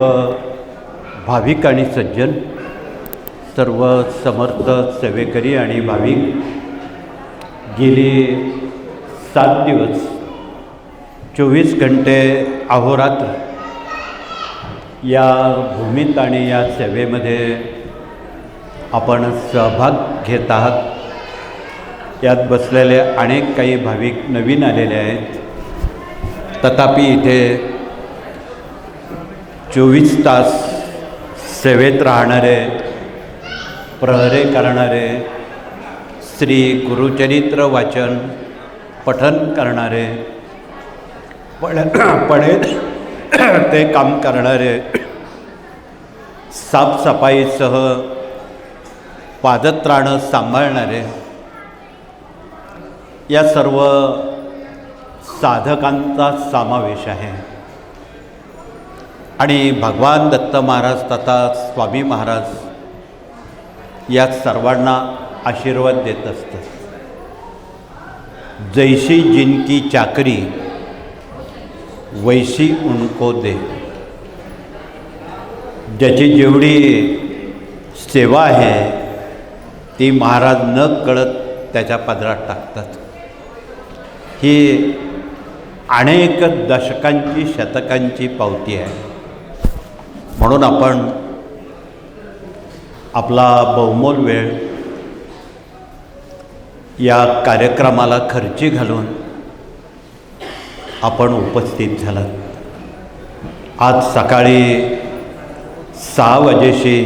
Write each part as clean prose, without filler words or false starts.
भाविक आणि सज्जन, सर्व समर्थ सेवेकरी आणि भाविक गेली 7 दिवस 24 घंटे अहोरात्र या भूमीत आणि या सेवेमध्ये आपण सहभाग घेत आहात। यात बसलेले अनेक काही भाविक नवीन आलेले आहेत, तथापि इथे 24 तास सेवेत राहणारे, प्रहरे करणारे, श्री गुरुचरित्र वाचन पठन करणारे, पडेल ते काम करणारे, साफसफाईसह पादत्राणं सांभाळणारे, या सर्व साधकांचा समावेश आहे। आणि भगवान दत्त महाराज तथा स्वामी महाराज या सर्वांना आशीर्वाद देत असतात। जैसी जिनकी चाकरी वैसी उनको दे। ज्याची जेवढी सेवा आहे ती महाराज न कळत त्याच्या पदरात टाकतात। ही अनेक दशकांची शतकांची पावती आहे। म्हणून आपण आपला बहुमोल वेळ या कार्यक्रमाला खर्ची घालून आपण उपस्थित झालात। आज सकाळी 6 वाजेशी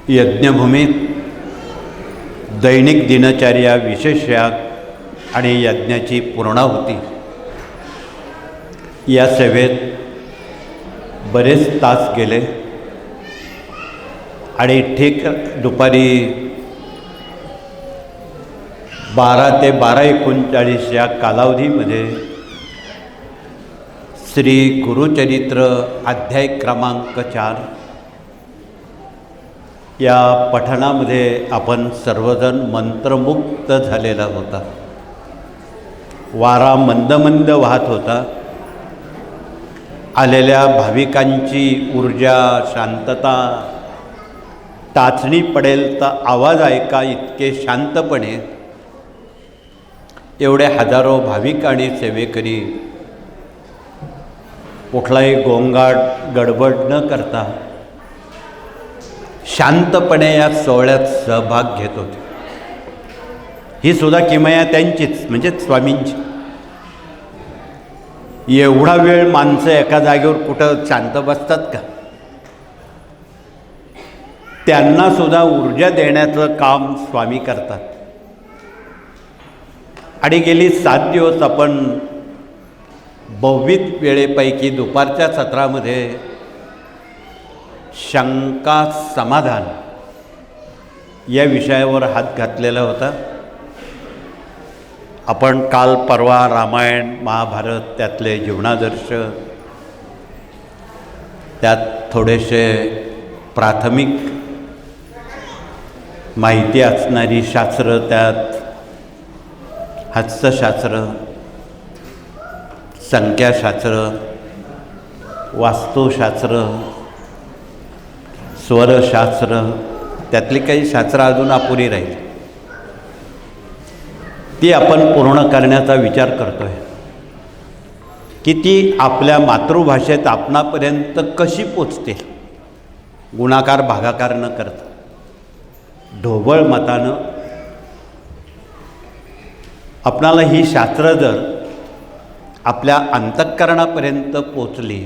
यज्ञभूमीत दैनिक दिनचर्या, विशेष याग आणि यज्ञाची पूर्णाहुती या सेवेत बरेच तास गेले आणि ठीक दुपारी 12 ते 12:39 या कालावधीमध्ये श्री गुरुचरित्र अध्याय क्रमांक 4 या पठणामध्ये आपण सर्वजण मंत्रमुग्ध झालेला होता। वारा मंद मंद वाहत होता। आलेल्या भाविकांची ऊर्जा, शांतता, टाचणी पडेल तर आवाज ऐका इतके शांतपणे एवढे हजारो भाविक आणि सेवेकरी कुठलाही गोंगाट गडबड न करता शांतपणे या सोहळ्यात सहभाग घेत होते। ही सुद्धा किमया त्यांचीच, म्हणजे स्वामींची। एवढा वेळ माणसं एका जागेवर कुठं शांत बसतात का? त्यांना सुद्धा ऊर्जा देण्याचं काम स्वामी करतात। आणि गेली 7 दिवस आपण बहुविध वेळेपैकी दुपारच्या सत्रामध्ये शंका समाधान या विषयावर हात घातलेला होता। आपण काल परवा रामायण महाभारत त्यातले जीवनादर्श, त्यात थोडेसे प्राथमिक माहिती असणारी शास्त्र, त्यात हस्तशास्त्र, संख्याशास्त्र, वास्तुशास्त्र, स्वरशास्त्र, त्यातली काही शास्त्र अजून अपुरी राहील, ती आपण पूर्ण करण्याचा विचार करतो आहे की ती आपल्या मातृभाषेत आपणापर्यंत कशी पोचते, गुणाकार भागाकार न करता ढोबळ मतानं। आपणाला ही शास्त्र जर आपल्या अंतःकरणापर्यंत पोचली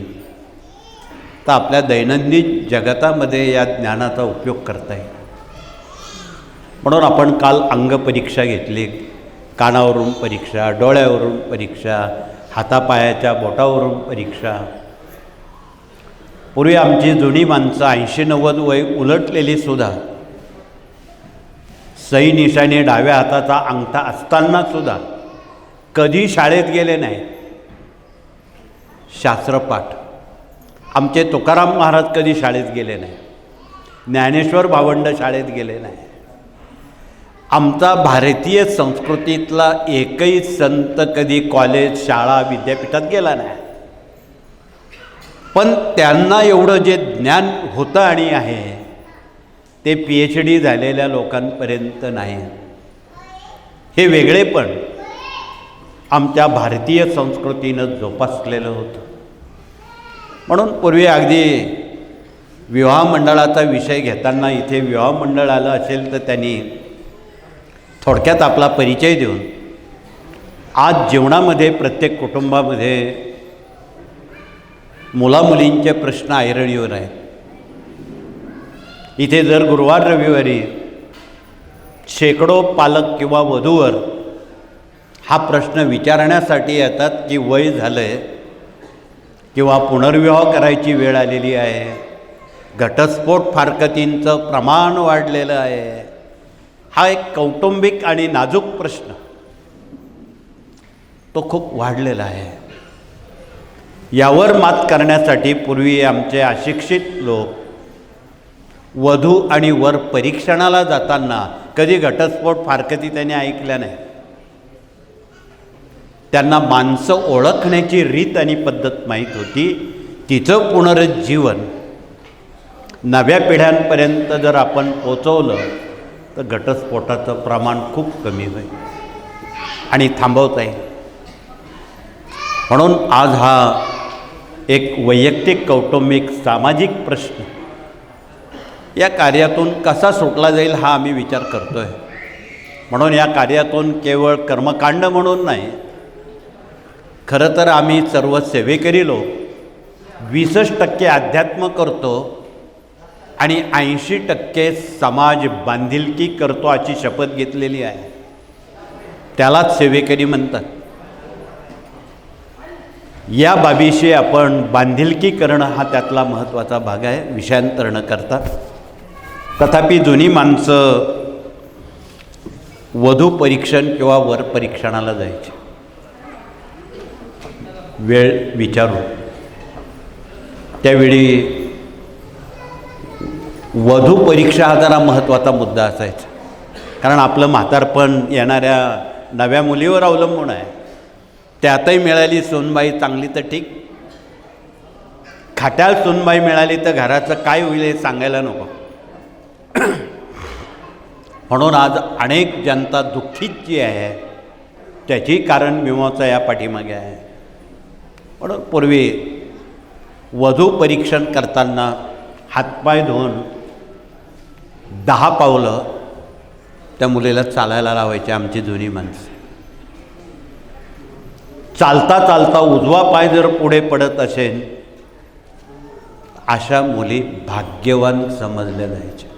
तर आपल्या दैनंदिन जगतामध्ये या ज्ञानाचा उपयोग करता येईल। म्हणून आपण काल अंगपरीक्षा घेतली, कानावरून परीक्षा, डोळ्यावरून परीक्षा, हातापायाच्या बोटावरून परीक्षा। पूर्वी आमची जुनी माणसं 80-90 वय उलटलेली सुद्धा सही निशाणी डाव्या हाताचा अंगठा असताना सुद्धा कधी शाळेत गेले नाही शास्त्रपाठ। आमचे तुकाराम महाराज कधी शाळेत गेले नाही, ज्ञानेश्वर भावंड शाळेत गेले नाही। आमचा भारतीय संस्कृतीतला एकही संत कधी कॉलेज, शाळा, विद्यापीठात गेला नाही। पण त्यांना एवढं जे ज्ञान होतं आणि आहे ते PhD झालेल्या लोकांपर्यंत नाही. हे वेगळेपण आमच्या भारतीय संस्कृतीनं जोपासलेलं होतं. म्हणून पूर्वी अगदी विवाह मंडळाचा विषय घेताना इथे विवाह मंडळ आलं असेल तर त्यांनी थोडक्यात आपला परिचय देऊन, आज जीवनामध्ये प्रत्येक कुटुंबामध्ये मुलामुलींचे प्रश्न ऐरणीवर आहेत. इथे जर गुरुवार रविवारी शेकडो पालक किंवा वधूवर हा प्रश्न विचारण्यासाठी येतात की वय झालं आहे किंवा पुनर्विवाह करायची वेळ आलेली आहे, घटस्फोट फारकतींचं प्रमाण वाढलेलं आहे, हा एक कौटुंबिक आणि नाजूक प्रश्न तो खूप वाढलेला आहे. यावर मात करण्यासाठी पूर्वी आमचे अशिक्षित लोक वधू आणि वर परीक्षणाला जाताना कधी घटस्फोट फारकती त्यांनी ऐकल्या नाही. त्यांना माणसं ओळखण्याची रीत आणि पद्धत माहीत होती. तिचं पुनरुज्जीवन नव्या पिढ्यांपर्यंत जर आपण पोचवलं तर घटस्फोटाचं प्रमाण खूप कमी होईल आणि थांबवता येईल. म्हणून आज हा एक वैयक्तिक कौटुंबिक सामाजिक प्रश्न या कार्यातून कसा सुटला जाईल हा आम्ही विचार करतो आहे. म्हणून या कार्यातून केवळ कर्मकांड म्हणून नाही, खरं तर आम्ही सर्व सेवेकरी लोक 20% अध्यात्म करतो आणि 80% समाज बांधिलकी करतो अशी शपथ घेतलेली आहे. त्यालाच सेवेकरी म्हणतात. या बाबीशी आपण बांधिलकी करणं हा त्यातला महत्त्वाचा भाग आहे, विषयांतर न करता. तथापि जुनी माणसं वधू परीक्षण किंवा वर परीक्षणाला जायची वेळ विचारून. त्यावेळी वधू परीक्षा हा जरा महत्त्वाचा मुद्दा असायचा, कारण आपलं म्हातारपण येणाऱ्या नव्या मुलीवर अवलंबून आहे. त्यातही मिळाली सूनबाई चांगली तर ठीक, खाट्याळ सूनबाई मिळाली तर घराचं काय होईल हे सांगायला नको. म्हणून आज अनेक जनता दुःखीत जी आहे त्याची कारण मीमांसा या पाठीमागे आहे. म्हणून पूर्वी वधू परीक्षण करताना हातपाय धुवून 10 पावलं त्या मुलीला चालायला लावायची आमची जुनी माणसं. चालता चालता उजवा पाय जर पुढे पडत असेल अशा मुली भाग्यवान समजल्या जायच्या.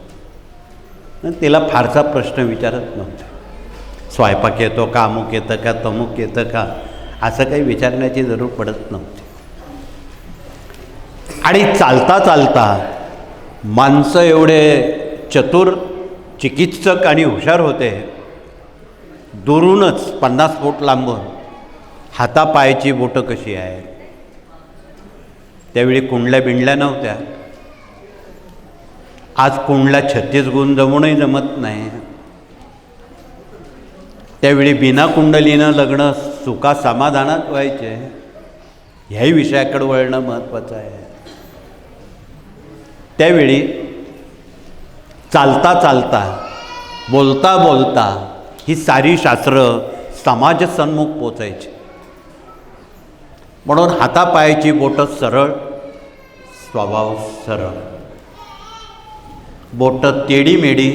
तिला फारसा प्रश्न विचारत नव्हते. स्वयंपाक येतो का, अमुक येतं का, तमुक येतं का, असं काही विचारण्याची जरूर पडत नव्हती. आणि चालता चालता माणसं एवढे चतुर चिकित्सक आणि हुशार होते, दुरूनच 50 फूट लांबून हातापायाची बोटं कशी आहे. त्यावेळी कुंडल्या बिंडल्या नव्हत्या. आज कुंडल्या 36 गुण जमूनही जमत नाही. त्यावेळी बिना कुंडलीनं लग्न सुखा समाधानात व्हायचे. ह्याही विषयाकडे वळणं महत्त्वाचं आहे. त्यावेळी चालता चालता बोलता बोलता ही सारी शास्त्रं समाजसन्मुख पोचायची. म्हणून हातापायाची बोटं सरळ, स्वभाव सरळ, बोटं तेडीमेडी,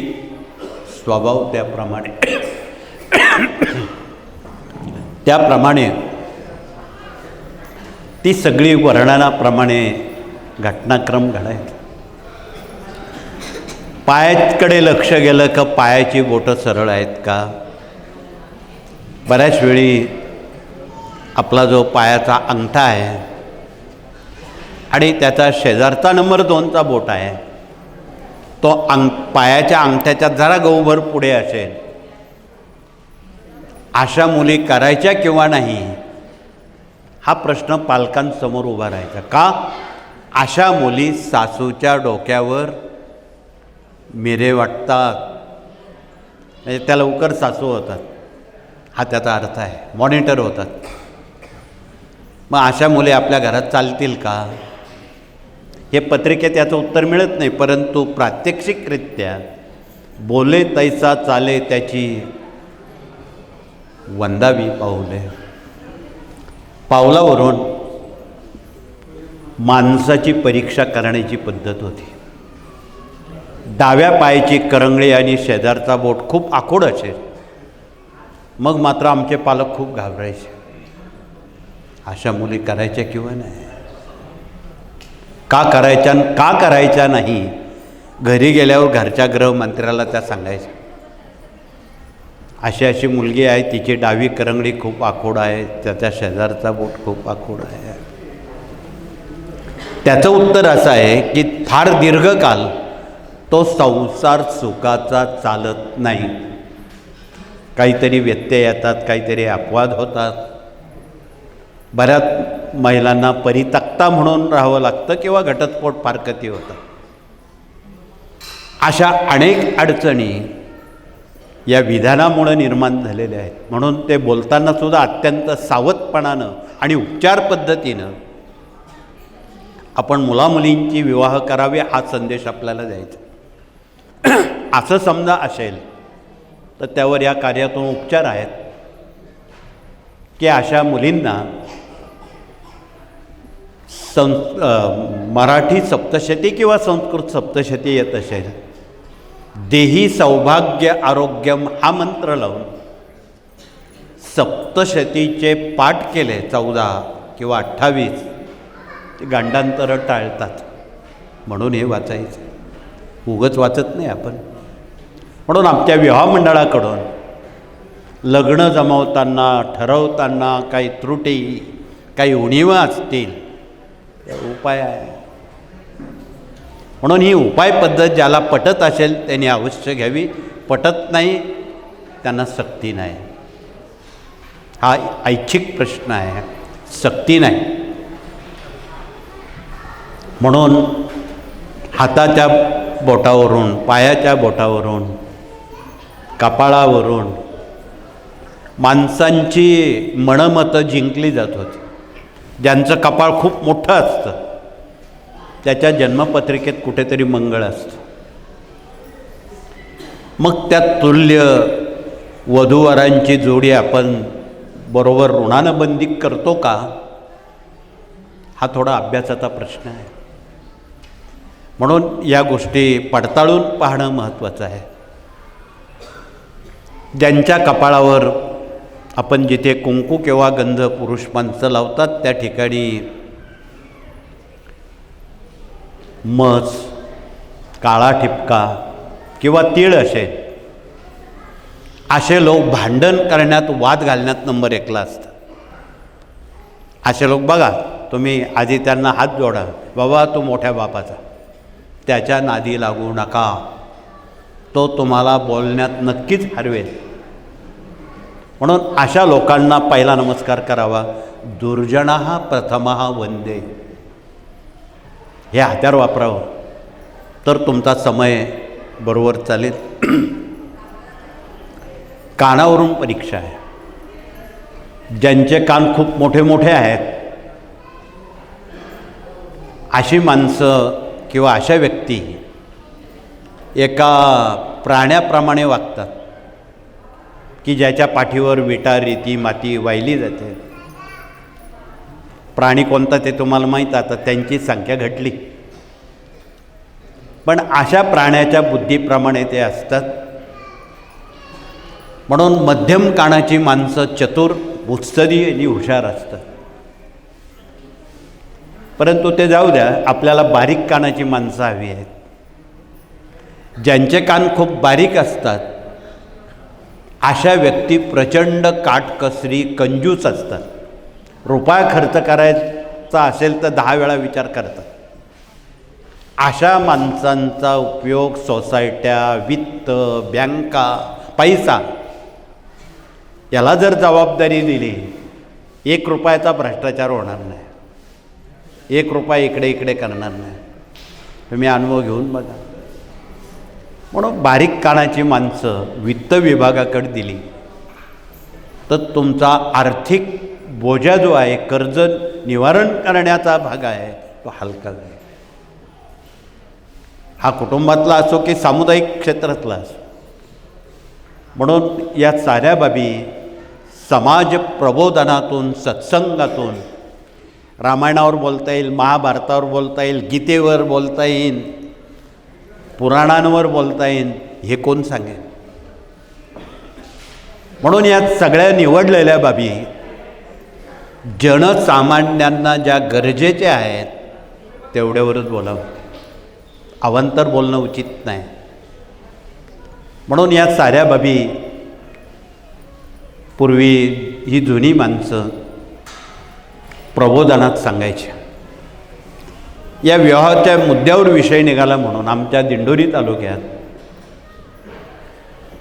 स्वभाव त्याप्रमाणे ती सगळी वर्णनाप्रमाणे घटनाक्रम घडायचा. पायाकडे लक्ष गेलं का पायाची बोटं सरळ आहेत का. बऱ्याच वेळी आपला जो पायाचा अंगठा आहे आणि त्याचा शेजारचा नंबर 2चा बोट आहे, तो पायाच्या अंगठ्याच्या जरा गहूभर पुढे असेल, अशा मुली करायच्या किंवा नाही हा प्रश्न पालकांसमोर उभा राहायचा. का? अशा मुली सासूच्या डोक्यावर मिरे वाटतात, म्हणजे त्या लवकर सासू होतात, हा त्याचा अर्थ आहे. मॉनिटर होतात. मग अशा मुली आपल्या घरात चालतील का? हे पत्रिकेत याचं उत्तर मिळत नाही, परंतु प्रात्यक्षिकरित्या बोले तैसा चाले त्याची वंदावी पाऊले. पावलावरून माणसाची परीक्षा करण्याची पद्धत होती. डाव्या पायाची करंगळी आणि शेजारचा बोट खूप आखूड असेल, मग मात्र आमचे पालक खूप घाबरायचे. अशा मुली करायच्या किंवा नाही, का करायच्या नाही, घरी गेल्यावर घरच्या गृहमंत्र्याला त्या सांगायच्या, अशी मुलगी आहे, तिची डावी करंगळी खूप आखूड आहे, त्याच्या शेजारचा बोट खूप आखूड आहे. त्याचं उत्तर असं आहे की फार दीर्घकाल तो संसार सुखाचा चालत नाही. काहीतरी व्यत्यय येतात, काहीतरी अपवाद होतात. बऱ्याच महिलांना परित्यक्ता म्हणून राहावं लागतं किंवा घटस्फोट फारकती होतात. अशा अनेक अडचणी या विधानामुळे निर्माण झालेल्या आहेत. म्हणून ते बोलताना सुद्धा अत्यंत सावधपणानं आणि उपचार पद्धतीनं आपण मुलामुलींची विवाह करावे हा संदेश आपल्याला द्यायचा. असं समजा असेल तर त्यावर या कार्यातून उपचार आहेत की अशा मुलींना मराठी सप्तशती किंवा संस्कृत सप्तशती येत असेल, देही सौभाग्य आरोग्यम हा मंत्र लावून सप्तशतीचे पाठ केले 14 किंवा 28, ते गांडांतरं टाळतात. म्हणून हे वाचायचं, उगच वाचत नाही आपण. म्हणून आमच्या विवाह मंडळाकडून लग्न जमवताना ठरवताना काही त्रुटी, काही उणीवा असतील, उपाय आहे. म्हणून ही उपाय पद्धत ज्याला पटत असेल त्यांनी अवश्य घ्यावी, पटत नाही त्यांना सक्ती नाही. हा ऐच्छिक प्रश्न आहे, सक्ती नाही. म्हणून हाताच्या बोटावरून, पायाच्या बोटावरून, कपाळावरून माणसांची मनमतं जिंकली जात होती. ज्यांचं कपाळ खूप मोठं असतं त्याच्या जन्मपत्रिकेत कुठेतरी मंगळ असतं. मग त्या तुल्य वधूवरांची जोडी आपण बरोबर ऋणानं बंदी करतो का, हा थोडा अभ्यासाचा प्रश्न आहे. म्हणून या गोष्टी पडताळून पाहणं महत्त्वाचं आहे. ज्यांच्या कपाळावर आपण जिथे कुंकू किंवा गंध पुरुष माणसं लावतात त्या ठिकाणी मस, काळा ठिपका किंवा तीळ असेल, असे लोक भांडण करण्यात, वाद घालण्यात नंबर 1ला असतात. असे लोक बघा तुम्ही, आधी त्यांना हात जोडा, बाबा तू मोठ्या बापाचा, त्याच्या नादी लागू नका, तो तुम्हाला बोलण्यात नक्कीच हरवेल. म्हणून अशा लोकांना पहिला नमस्कार करावा. दुर्जनः प्रथमः वंदे, हे हत्यार वापरावं तर तुमचा समय बरोबर चालेल. कानावरून परीक्षा आहे. ज्यांचे कान खूप मोठे मोठे आहेत अशी माणसं किंवा अशा व्यक्ती एका प्राण्याप्रमाणे वागतात की ज्याच्या पाठीवर विटा, रेती, माती वाहिली जाते. प्राणी कोणता ते तुम्हाला माहीत, आता त्यांची संख्या घटली, पण अशा प्राण्याच्या बुद्धीप्रमाणे ते असतात. म्हणून मध्यम कानाची माणसं चतुर, उत्सदी आणि हुशार असतात. परंतु ते जाऊ द्या, आपल्याला बारीक कानाची माणसं हवी आहेत. ज्यांचे कान खूप बारीक असतात अशा व्यक्ती प्रचंड काटकसरी, कंजूस असतात. रुपया खर्च करायचा असेल तर 10 वेळा विचार करतात. अशा माणसांचा उपयोग सोसायट्या, वित्त, बँका, पैसा याला जर जबाबदारी दिली, 1 रुपयाचा भ्रष्टाचार होणार नाही, 1 रुपया इकडे इकडे करणार नाही. तुम्ही अनुभव घेऊन बघा. म्हणून बारीक कानाची माणसं वित्त विभागाकडे दिली तर तुमचा आर्थिक बोजा जो आहे, कर्ज निवारण करण्याचा भाग आहे, तो हलका जाईल. हा कुटुंबातला असो की सामुदायिक क्षेत्रातला असो. म्हणून या साऱ्या बाबी समाज प्रबोधनातून, सत्संगातून, रामायणावर बोलता येईल, महाभारतावर बोलता येईल, गीतेवर बोलता येईल, पुराणांवर बोलता येईल, हे कोण सांगेल. म्हणून या सगळ्या निवडलेल्या बाबी जनसामान्यांना ज्या गरजेच्या आहेत तेवढ्यावरच बोलावं, अवांतर बोलणं उचित नाही. म्हणून या साऱ्या बाबी पूर्वी ही जुनी माणसं प्रबोधनात सांगायची. या विवाहाच्या मुद्द्यावर विषय निघाला म्हणून आमच्या दिंडोरी तालुक्यात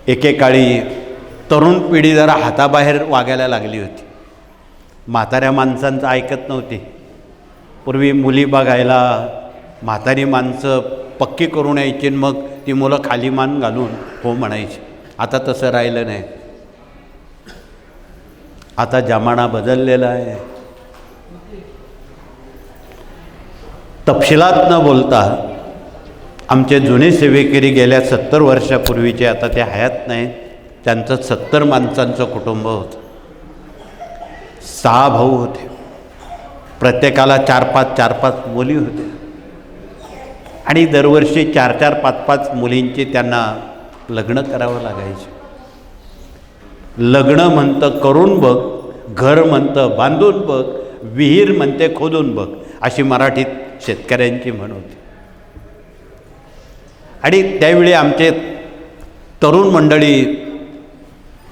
एकेकाळी तरुण पिढी जरा हाताबाहेर वागायला लागली होती. म्हाताऱ्या माणसांचं ऐकत नव्हती. पूर्वी मुली बघायला म्हातारी माणसं पक्की करून यायची, मग ती मुलं खाली मान घालून हो म्हणायची. आता तसं राहिलं नाही. आता जमाना बदललेला आहे. तपशिलात न बोलता आमचे जुने सेवेकरी गेल्या 70 वर्षापूर्वीचे आता ते हयात नाही. त्यांचं 70 माणसांचं कुटुंब होतं. 6 भाऊ होते. प्रत्येकाला 4-5 मुली होत्या. आणि दरवर्षी 4-4, 5-5 मुलींची त्यांना लग्न करावं लागायचे. लग्न म्हणतं करून बघ, घर म्हणतं बांधून बघ, विहीर म्हणते खोदून बघ, अशी मराठीत शेतकऱ्यांची म्हण होती. आणि त्यावेळी आमचे तरुण मंडळी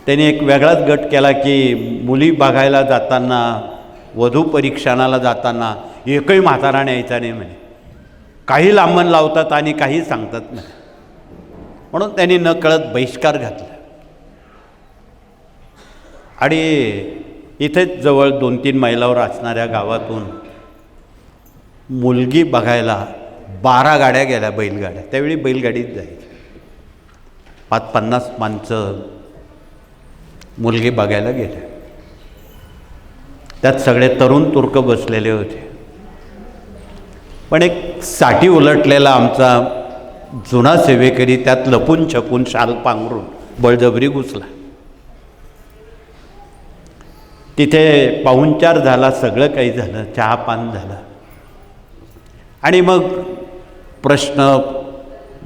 त्यांनी एक वेगळाच गट केला की मुली बघायला जाताना, वधू परीक्षणाला जाताना एकही म्हातारा न्यायचा नाही म्हणे. काही लांबण लावतात आणि काही सांगतात नाही. म्हणून त्यांनी न कळत बहिष्कार घातला. आणि इथेच जवळ 2-3 मैलावर असणाऱ्या गावातून मुलगी बघायला 12 गाड्या गेल्या, बैलगाड्या. त्यावेळी बैलगाडीत जायची. 5-50 माणसं मुलगी बघायला गेले. त्यात सगळे तरुण तुर्क बसलेले होते. पण एक साठी उलटलेला आमचा जुना सेवेकरी त्यात लपून छपून शाल पांघरून बळजबरी घुसला. तिथे पाहुणचार झाला, सगळं काही झालं, चहापान झालं. आणि मग प्रश्न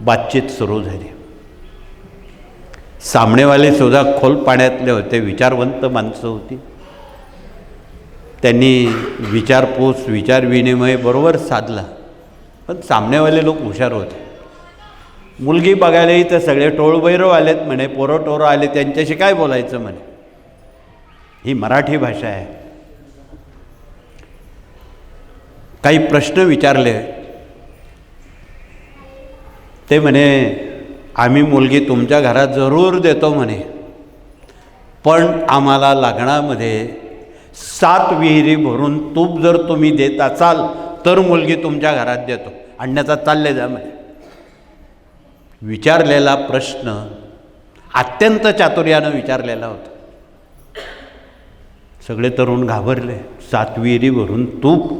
बातचीत सुरू झाली. सामनेवाले सुद्धा खोल पाण्यातले होते, विचारवंत माणसं होती. त्यांनी विचारपूस, विचारविनिमय बरोबर साधला. पण सामनेवाले लोक हुशार होते. मुलगी बघायलाही तर सगळे टोळबैरव आलेत म्हणे, पोरं टोरं आले, त्यांच्याशी काय बोलायचं म्हणे. ही मराठी भाषा आहे. काही प्रश्न विचारले. ते म्हणे आम्ही मुलगी तुमच्या घरात जरूर देतो म्हणे, पण आम्हाला लग्नामध्ये 7 विहिरी भरून तूप जर तुम्ही देत असाल तर मुलगी तुमच्या घरात देतो, आणण्याचा चालले जा म्हणे. विचारलेला प्रश्न अत्यंत चातुर्यानं विचारलेला होता. सगळे तरुण घाबरले. 7 विहिरी भरून तूप,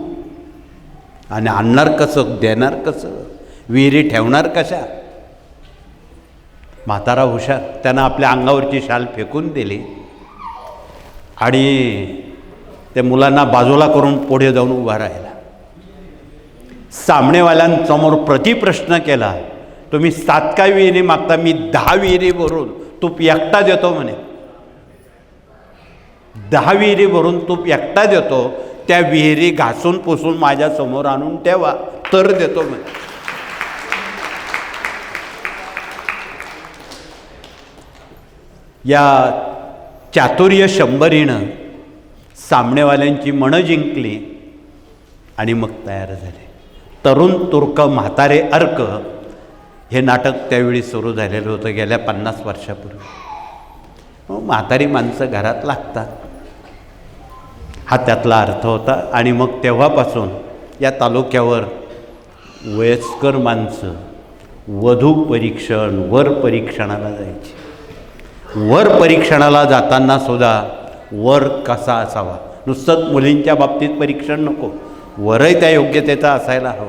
आणि आणणार कसं, देणार कसं, विहिरी ठेवणार कशा. म्हातारा हुशार, त्यानं आपल्या अंगावरची शाल फेकून दिली आणि त्या मुलांना बाजूला करून पुढे जाऊन उभा राहिला. सामनेवाल्यांसमोर प्रतिप्रश्न केला, तुम्ही 7 काय विहिरी मागता, मी 10 विहिरी भरून तूप एकटा देतो म्हणे. 10 विहिरी भरून तूप एकटा देतो, त्या विहिरी घासून पुसून माझ्यासमोर आणून ठेवा तर देतो म्हणे. या चातुर्य शंभरीनं सामनेवाल्यांची मनं जिंकली आणि मग तयार झाले. तरुण तुर्क म्हातारे अर्क हे नाटक त्यावेळी सुरू झालेलं होतं गेल्या 50 वर्षापूर्वी. मग म्हातारी माणसं घरात लागतात, हा त्यातला अर्थ होता. आणि मग तेव्हापासून या तालुक्यावर वयस्कर माणसं वधू परीक्षण, वर परीक्षणाला जायची. वर परीक्षणाला जाताना सुद्धा वर कसा असावा, नुसतंच मुलींच्या बाबतीत परीक्षण नको, वरही त्या योग्यतेचा असायला हवं.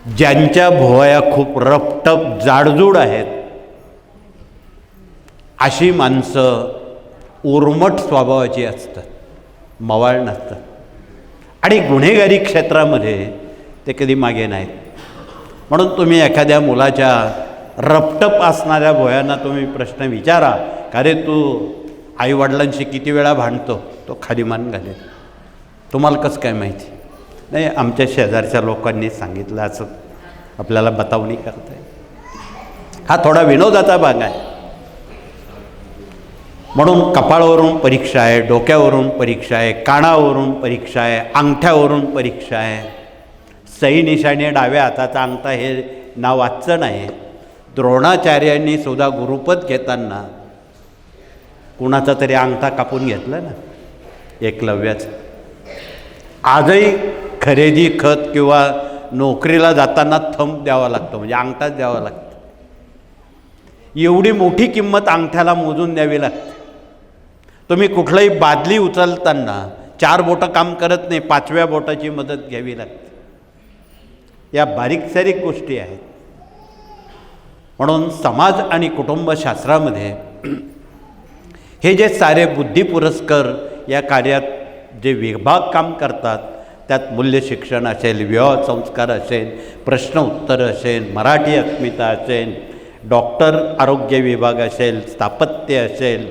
ज्यांच्या भुवया खूप रपटप जाडजूड आहेत अशी माणसं उर्मट स्वभावाची असतात, मवाळ नसतात. आणि गुन्हेगारी क्षेत्रामध्ये ते कधी मागे नाहीत. म्हणून तुम्ही एखाद्या मुलाच्या रपटप असणाऱ्या भुवयांना तुम्ही प्रश्न विचारा, का रे तू आईवडिलांशी किती वेळा भांडतो, तो खाली मान घालेल. तुम्हाला कसं काय माहिती? नाही, आमच्या शेजारच्या लोकांनी सांगितलं असं आपल्याला बतावणी करता येईल. हा थोडा विनोदाचा भाग आहे. म्हणून कपाळावरून परीक्षा आहे, डोक्यावरून परीक्षा आहे, कानावरून परीक्षा आहे, अंगठ्यावरून परीक्षा आहे. सही निशाणे डाव्या हाताचा अंगठा हे नाव वाच्य नाही. द्रोणाचार्यांनी सुद्धा गुरुपद घेताना कुणाचा तरी अंगठा कापून घेतला ना, एकलव्याचं. आजही खरेदी खत किंवा नोकरीला जाताना थंब द्यावा लागतो, म्हणजे अंगठाच द्यावा लागतो. एवढी मोठी किंमत अंगठ्याला मोजून द्यावी लागते. तुम्ही कुठलंही बादली उचलताना 4 बोटं काम करत नाही, 5व्या बोटाची मदत घ्यावी लागते. या बारीक सारीक गोष्टी आहेत. म्हणून समाज आणि कुटुंबशास्त्रामध्ये हे जे सारे बुद्धी पुरस्कार या कार्यात जे विभाग काम करतात, त्यात मूल्य शिक्षण असेल, विवाह संस्कार असेल, प्रश्न उत्तर असेल, मराठी अस्मिता असेल, डॉक्टर आरोग्य विभाग असेल, स्थापत्य असेल,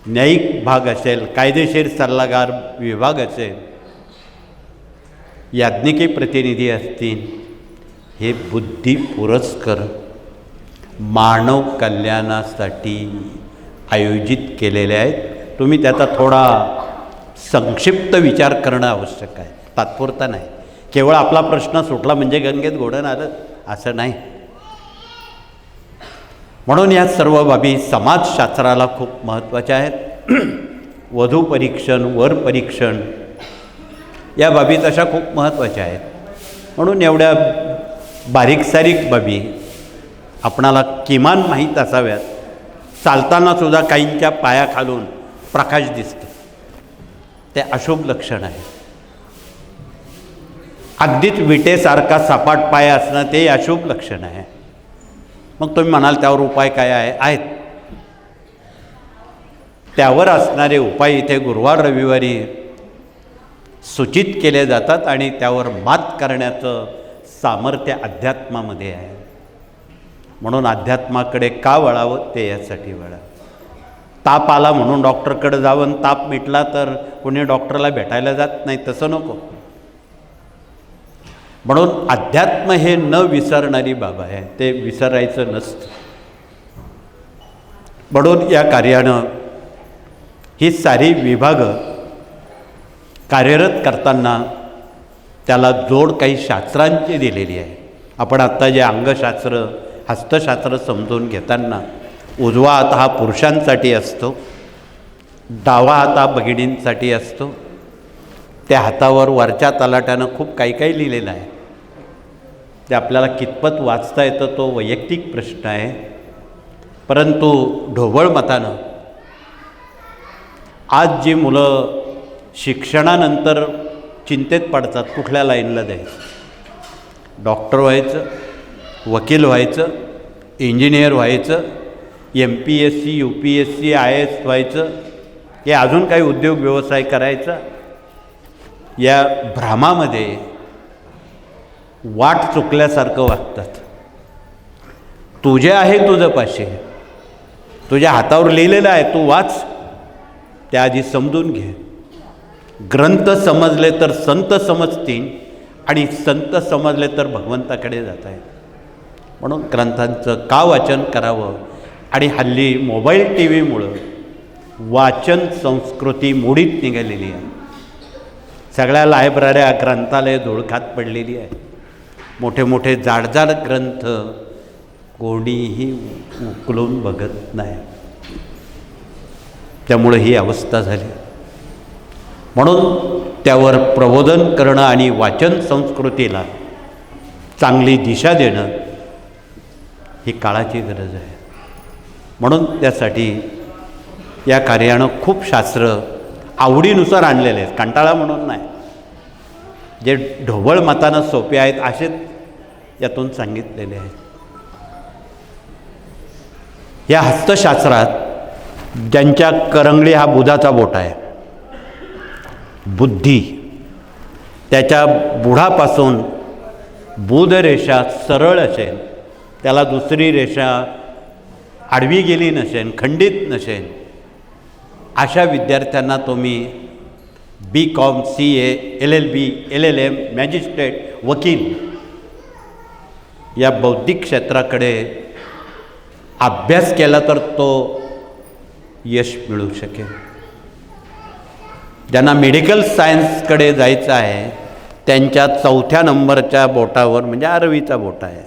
न्यायिक भाग असेल, कायदेशीर सल्लागार विभाग असेल, याज्ञिकी प्रतिनिधी असतील, हे बुद्धी पुरस्कार मानव कल्याणासाठी आयोजित केलेले आहेत. तुम्ही त्याचा थोडा संक्षिप्त विचार करणं आवश्यक आहे, तात्पुरता नाही. केवळ आपला प्रश्न सुटला म्हणजे गंगेत घोडण आलं असं नाही. म्हणून या सर्व बाबी समाजशास्त्राला खूप महत्त्वाच्या आहेत. वधू परीक्षण, वर परीक्षण या बाबी तशा खूप महत्त्वाच्या आहेत. म्हणून एवढ्या बारीक सारीक बाबी आपणाला किमान माहीत असाव्यात. चालतानासुद्धा काहींच्या पायाखालून प्रकाश दिसतो, ते अशुभ लक्षण आहे. अगदीच विटेसारखा सपाट पाय असणं ते अशुभ लक्षण आहे. मग तुम्ही म्हणाल त्यावर उपाय काय आहेत? त्यावर असणारे उपाय इथे गुरुवार रविवारी सूचित केले जातात आणि त्यावर मात करण्याचं सामर्थ्य अध्यात्मामध्ये आहे. म्हणून अध्यात्माकडे का वळावं ते यासाठी वळा. ताप आला म्हणून डॉक्टरकडे जावं, ताप मिटला तर कोणी डॉक्टरला भेटायला जात नाही, तसं नको. म्हणून अध्यात्म हे न विसरणारी बाब आहे, ते विसरायचं नसतं. म्हणून या कार्यानं ही सारी विभागं कार्यरत करताना त्याला जोड काही शास्त्रांची दिलेली आहे. आपण आत्ता जे अंगशास्त्र, हस्तशास्त्र समजून घेताना उजवा हात हा पुरुषांसाठी असतो, डावा हात हा भगिनींसाठी असतो. त्या हातावर वरच्या तलाट्यानं खूप काही काही लिहिलेलं आहे. ते आपल्याला कितपत वाचता येतं तो वैयक्तिक प्रश्न आहे. परंतु ढोबळ मतानं आज जी मुलं शिक्षणानंतर चिंतेत पडतात, कुठल्या लाईनला द्यायचं, डॉक्टर व्हायचं, वकील व्हायचं, इंजिनियर व्हायचं, MPSC UPSC IAS व्हायचं, की अजून काही उद्योग व्यवसाय करायचा, या भ्रमामध्ये वाट चुकल्यासारखं वागतात. तुझे आहे तुझं पाशी, तुझ्या हातावर लिहिलेलं आहे, तू वाच, त्याआधी समजून घे. ग्रंथ समजले तर संत समजतील आणि संत समजले तर भगवंताकडे जात आहेत. म्हणून ग्रंथांचं का वाचन करावं. आणि हल्ली मोबाईल TV-मुळं वाचन संस्कृती मोडीत निघालेली आहे. सगळ्या लायब्रऱ्या, ग्रंथालय धुळखात पडलेली आहे. मोठे मोठे जाडजाड ग्रंथ कोणीही उकलून बघत नाही. त्यामुळे ही अवस्था झाली. म्हणून त्यावर प्रबोधन करणं आणि वाचन संस्कृतीला चांगली दिशा देणं ही काळाची गरज आहे. म्हणून त्यासाठी या कार्यानं खूप शास्त्र आवडीनुसार आणलेले आहेत, कंटाळा म्हणून नाही. जे ढोबळ मतानं सोपे आहेत असेच यातून सांगितलेले आहेत. या हस्तशास्त्रात ज्यांच्या करंगळी हा बुधाचा बोट आहे, बुद्धी, त्याच्या बुडापासून बुध रेषा सरळ असेल, त्याला दुसरी रेषा आडवी गेली नसेल, खंडित नसेल, अशा विद्यार्थ्यांना तुम्ही BCom, CA, LLB, LLM, magistrate, वकील या बौद्धिक क्षेत्राकडे अभ्यास केला तर तो यश मिळू शकेल. ज्यांना मेडिकल सायन्सकडे जायचं आहे त्यांच्या 4थ्या नंबरच्या बोटावर, म्हणजे आरवीचा बोट आहे,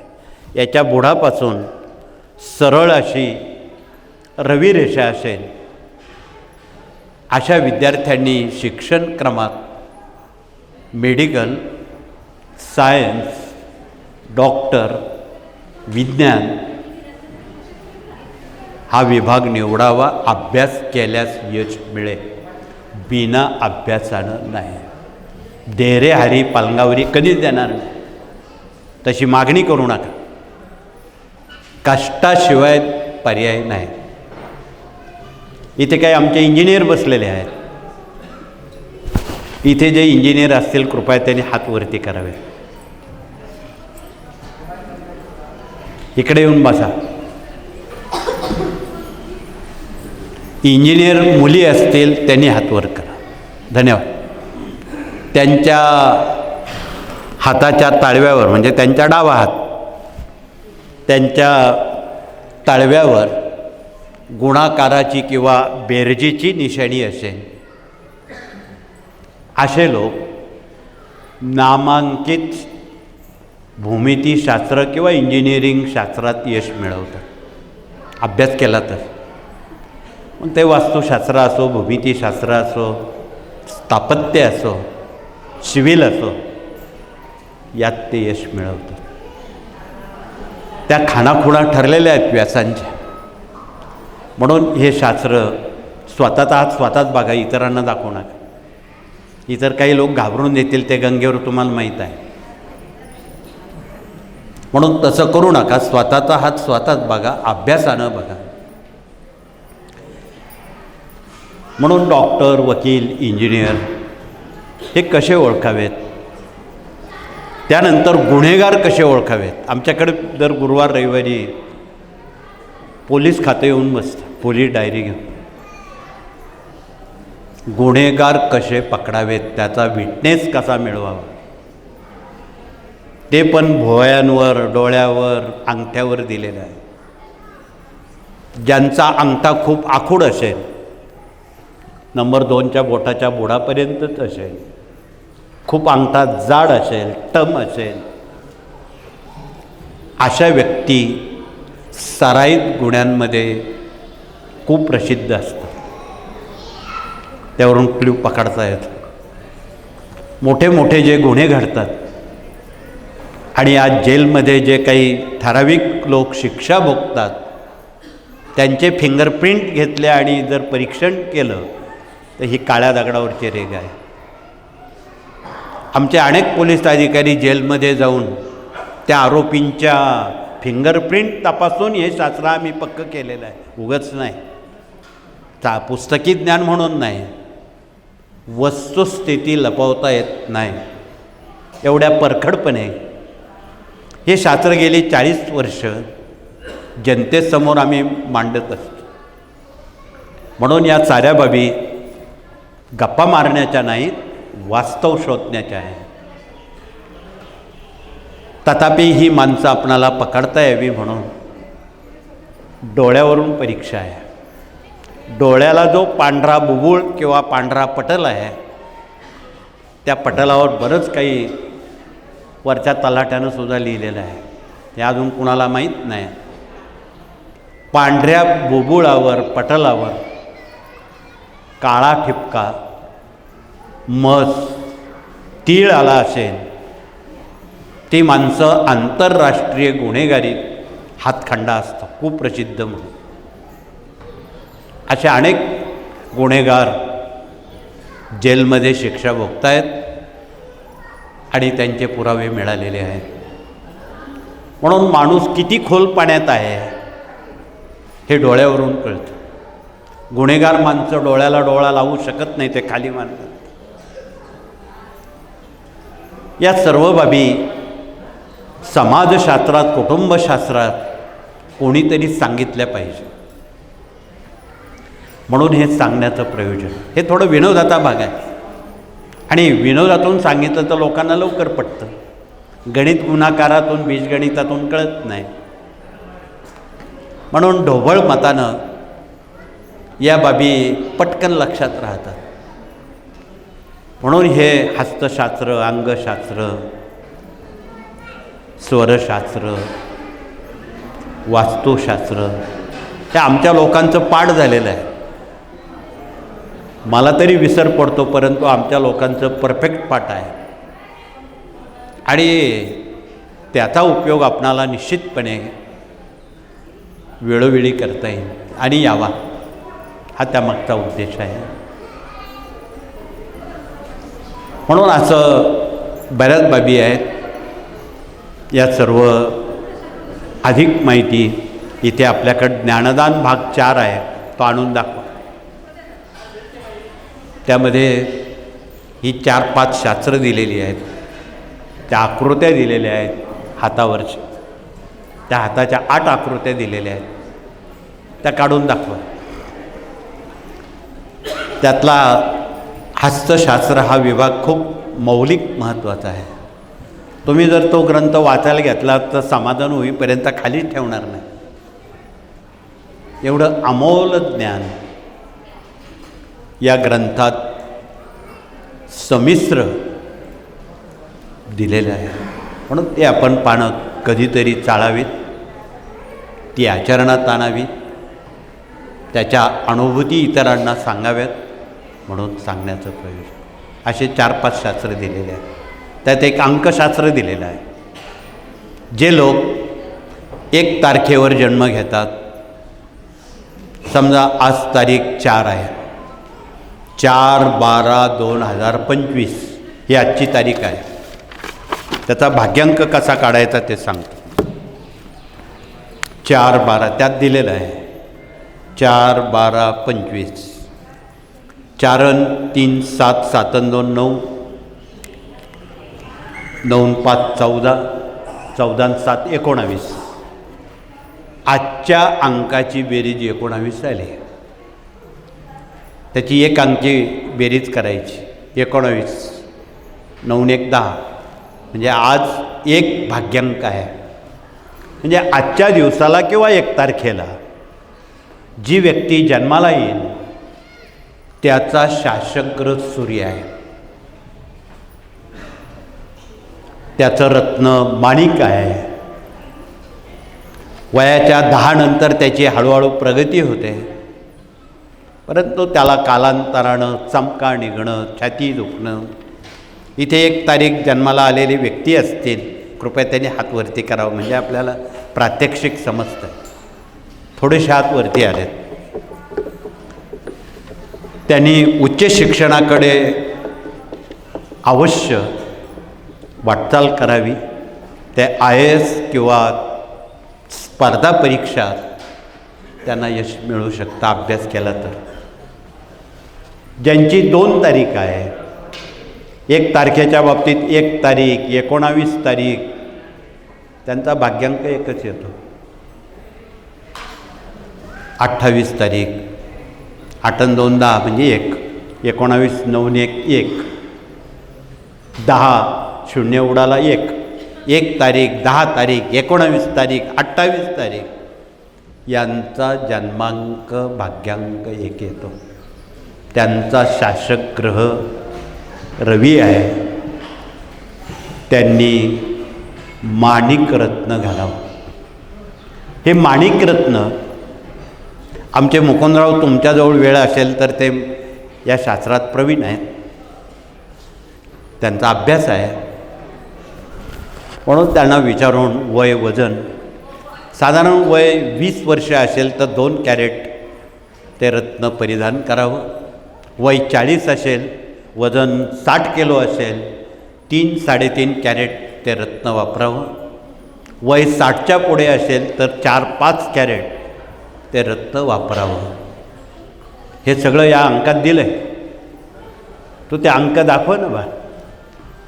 याच्या बुडापासून सरळ अशी रवी रेषा असेल, अशा विद्यार्थ्यांनी शिक्षण क्रमात मेडिकल, सायन्स, डॉक्टर, विज्ञान हा विभाग निवडावा. अभ्यास केल्यास यश मिळेल, बिना अभ्यासानं नाही. देरे हरी पालंगावरी कधीच देणार नाही. तशी मागणी करू नका. कष्टाशिवाय पर्याय नाही. इथे काही आमचे इंजिनियर बसलेले आहेत. इथे जे इंजिनियर असतील कृपया त्यांनी हात वरती करावे. इकडे येऊन बसा. इंजिनियर मुली असतील त्यांनी हात वर करा. धन्यवाद. त्यांच्या हाताच्या ताळव्यावर, म्हणजे त्यांच्या डावा हात, त्यांच्या ताळव्यावर गुणाकाराची किंवा बेरजेची निशाणी असेल, असे लोक नामांकित भूमितीशास्त्र किंवा इंजिनिअरिंग शास्त्रात यश मिळवतात, अभ्यास केला तर. मग ते वास्तुशास्त्र असो, भूमितीशास्त्र असो, स्थापत्य असो, सिव्हिल असो, यात ते यश मिळवतात. त्या खाणाखुणा ठरलेल्या आहेत व्यासांच्या. म्हणून हे शास्त्र स्वतःचा हात स्वतःच बघा, इतरांना दाखवू नका. इतर काही लोक घाबरून येतील, ते गंगेवर तुम्हाला माहीत आहे. म्हणून तसं करू नका. स्वतःचा हात स्वतःच बघा, अभ्यासानं बघा. म्हणून डॉक्टर, वकील, इंजिनियर हे कसे ओळखावेत, त्यानंतर गुन्हेगार कसे ओळखावेत. आमच्याकडे दर गुरुवार रविवारी पोलीस खाते येऊन बसतं, पोलीस डायरी घेऊन. गुन्हेगार कसे पकडावेत, त्याचा विटनेस कसा मिळवावा, ते पण भोवयांवर, डोळ्यावर, अंगठ्यावर दिलेलं आहे. ज्यांचा अंगठा खूप आखूड असेल, नंबर 2च्या बोटाच्या बुडापर्यंतच असेल, खूप अंगठा जाड असेल, टम असेल, अशा व्यक्ती सराईत गुन्ह्यांमध्ये खूप प्रसिद्ध असतात. त्यावरून क्ल्यू पकडता येतो. मोठे मोठे जे गुन्हे घडतात आणि आज जेलमध्ये जे काही ठराविक लोक शिक्षा भोगतात, त्यांचे फिंगरप्रिंट घेतले आणि जर परीक्षण केलं तर ही काळ्या दगडावरची रेघ आहे. आमचे अनेक पोलीस अधिकारी जेलमध्ये जाऊन त्या आरोपींच्या फिंगरप्रिंट तपासून हे शास्त्र आम्ही पक्क केलेलं आहे. उगाच नाही, पुस्तकी ज्ञान म्हणून नाही, वस्तुस्थिती लपवता येत नाही. एवढ्या परखडपणे हे शास्त्र गेली 40 वर्ष जनतेसमोर आम्ही मांडत असतो. म्हणून या साऱ्या बाबी गप्पा मारण्याच्या नाहीत, वास्तव शोधण्याच्या आहे. तथापि ही माणसं आपणाला पकडता यावी म्हणून डोळ्यावरून परीक्षा आहे. डोळ्याला जो पांढरा बुबुळ किंवा पांढरा पटल आहे, त्या पटलावर बरंच काही वरच्या तलाट्यानं सुद्धा लिहिलेलं आहे. हे अजून कुणाला माहीत नाही. पांढऱ्या बुबुळावर, पटलावर काळा ठिपका, मस, तीळ आला असेल, ती माणसं आंतरराष्ट्रीय गुन्हेगारीत हातखंडा असतो, खूप प्रसिद्ध म्हणून. असे अनेक गुन्हेगार जेलमध्ये शिक्षा भोगतायत आणि त्यांचे पुरावे मिळालेले आहेत. म्हणून माणूस किती खोल पाण्यात आहे हे डोळ्यावरून कळतं. गुन्हेगार माणसं डोळ्याला डोळा लावू शकत नाही, ते खाली मानतात. या सर्व बाबी समाजशास्त्रात, कुटुंबशास्त्रात कोणीतरी सांगितल्या पाहिजे. म्हणून हे सांगण्याचं प्रयोजन. हे थोडं विनोदाचा भाग आहे आणि विनोदातून सांगितलं तर लोकांना लवकर पटतं. गणित गुणाकारातून, बीजगणितातून कळत नाही. म्हणून ढोबळ मतानं या बाबी पटकन लक्षात राहतात. म्हणून हे हस्तशास्त्र, अंगशास्त्र, स्वरशास्त्र, वास्तुशास्त्र हे आमच्या लोकांचं पाठ झालेलं आहे. मला तरी विसर पडतो, परंतु आमच्या लोकांचं परफेक्ट पाठ आहे आणि त्याचा उपयोग आपणाला निश्चितपणे वेळोवेळी करता येईल आणि यावा, हा त्यामागचा उद्देश आहे. म्हणून असं बऱ्याच बाबी आहेत. या सर्व अधिक माहिती इथे आपल्याकडं ज्ञानदान भाग 4 आहे, तो आणून दाखवा. त्यामध्ये ही 4-5 शास्त्र दिलेली आहेत, त्या आकृत्या दिलेल्या आहेत हातावरच्या. त्या हाताच्या 8 आकृत्या दिलेल्या आहेत, त्या काढून दाखवा. त्यातला हस्तशास्त्र हा विभाग खूप मौलिक महत्त्वाचा आहे. तुम्ही जर तो ग्रंथ वाचायला घेतला तर समाधान होईपर्यंत खालीच ठेवणार नाही. एवढं अमोल ज्ञान या ग्रंथात संमिश्र दिलेलं आहे. म्हणून ते आपण पानं कधीतरी चाळावीत, ती आचरणात आणावीत, त्याच्या अनुभूती इतरांना सांगाव्यात, म्हणून सांगण्याचं प्रयोजन. असे 4-5 शास्त्र दिलेले आहेत. त्यात एक अंकशास्त्र दिलेलं आहे. जे लोक 1 तारखेवर जन्म घेतात, समजा आज तारीख 4 आहे, 4/12/2025 ही आजची तारीख आहे. त्याचा भाग्यांक कसा काढायचा ते सांगतो. 4/12 त्यात दिलेलं आहे. 4/12/25, 4-3 7 7 2 9, 9-5 14, 14-7 19. आजच्या अंकाची बेरीज 19 आली. त्याची 1 अंकी बेरीज करायची, 19, 9-1 10, म्हणजे आज 1 भाग्यांक आहे. म्हणजे आजच्या दिवसाला किंवा 1 तारखेला जी व्यक्ती जन्माला येईल त्याचा शासकग्रह सूर्य आहे. त्याचं रत्न माणिक आहे. वयाच्या 10 नंतर त्याची हळूहळू प्रगती होते, परंतु त्याला कालांतरानं चमका निघणं, छाती दुखणं. इथे 1 तारीख जन्माला आलेली व्यक्ती असतील, कृपया त्यांनी हात वरती करावं, म्हणजे आपल्याला प्रात्यक्षिक समजतं. थोडेसे हात वरती आलेत. त्यांनी उच्च शिक्षणाकडे अवश्य वाटचाल करावी. ते IAS किंवा स्पर्धा परीक्षात त्यांना यश मिळू शकतं अभ्यास केला तर. ज्यांची 2 तारीख आहे, 1 तारखेच्या बाबतीत 1 तारीख, 19 तारीख, त्यांचा भाग्यांक एकच येतो. 28 तारीख, 8-2 10 म्हणजे 1, 19 9 1 1, 10 0 उडाला 1, 1 तारीख, 10 तारीख, 19 तारीख, 28 तारीख यांचा जन्मांक भाग्यांक 1 येतो. त्यांचा शासक ग्रह रवी आहे. त्यांनी माणिक रत्न घालावं. हे माणिक रत्न आमचे मुकुंदराव तुमच्याजवळ वेळ असेल तर ते या शास्त्रात प्रवीण आहेत, त्यांचा अभ्यास आहे. म्हणून त्यांना विचारून वय वजन साधारण वय 20 वर्ष असेल तर 2 कॅरेट ते रत्न परिधान करावं. वय 40 असेल, वजन 60 किलो असेल, 3-3.5 कॅरेट ते रत्न वापरावं. वय 60च्या पुढे असेल तर 4-5 कॅरेट ते रत्न वापरावं. हे सगळं या अंकात दिलं आहे. तू ते अंक दाखव ना बा.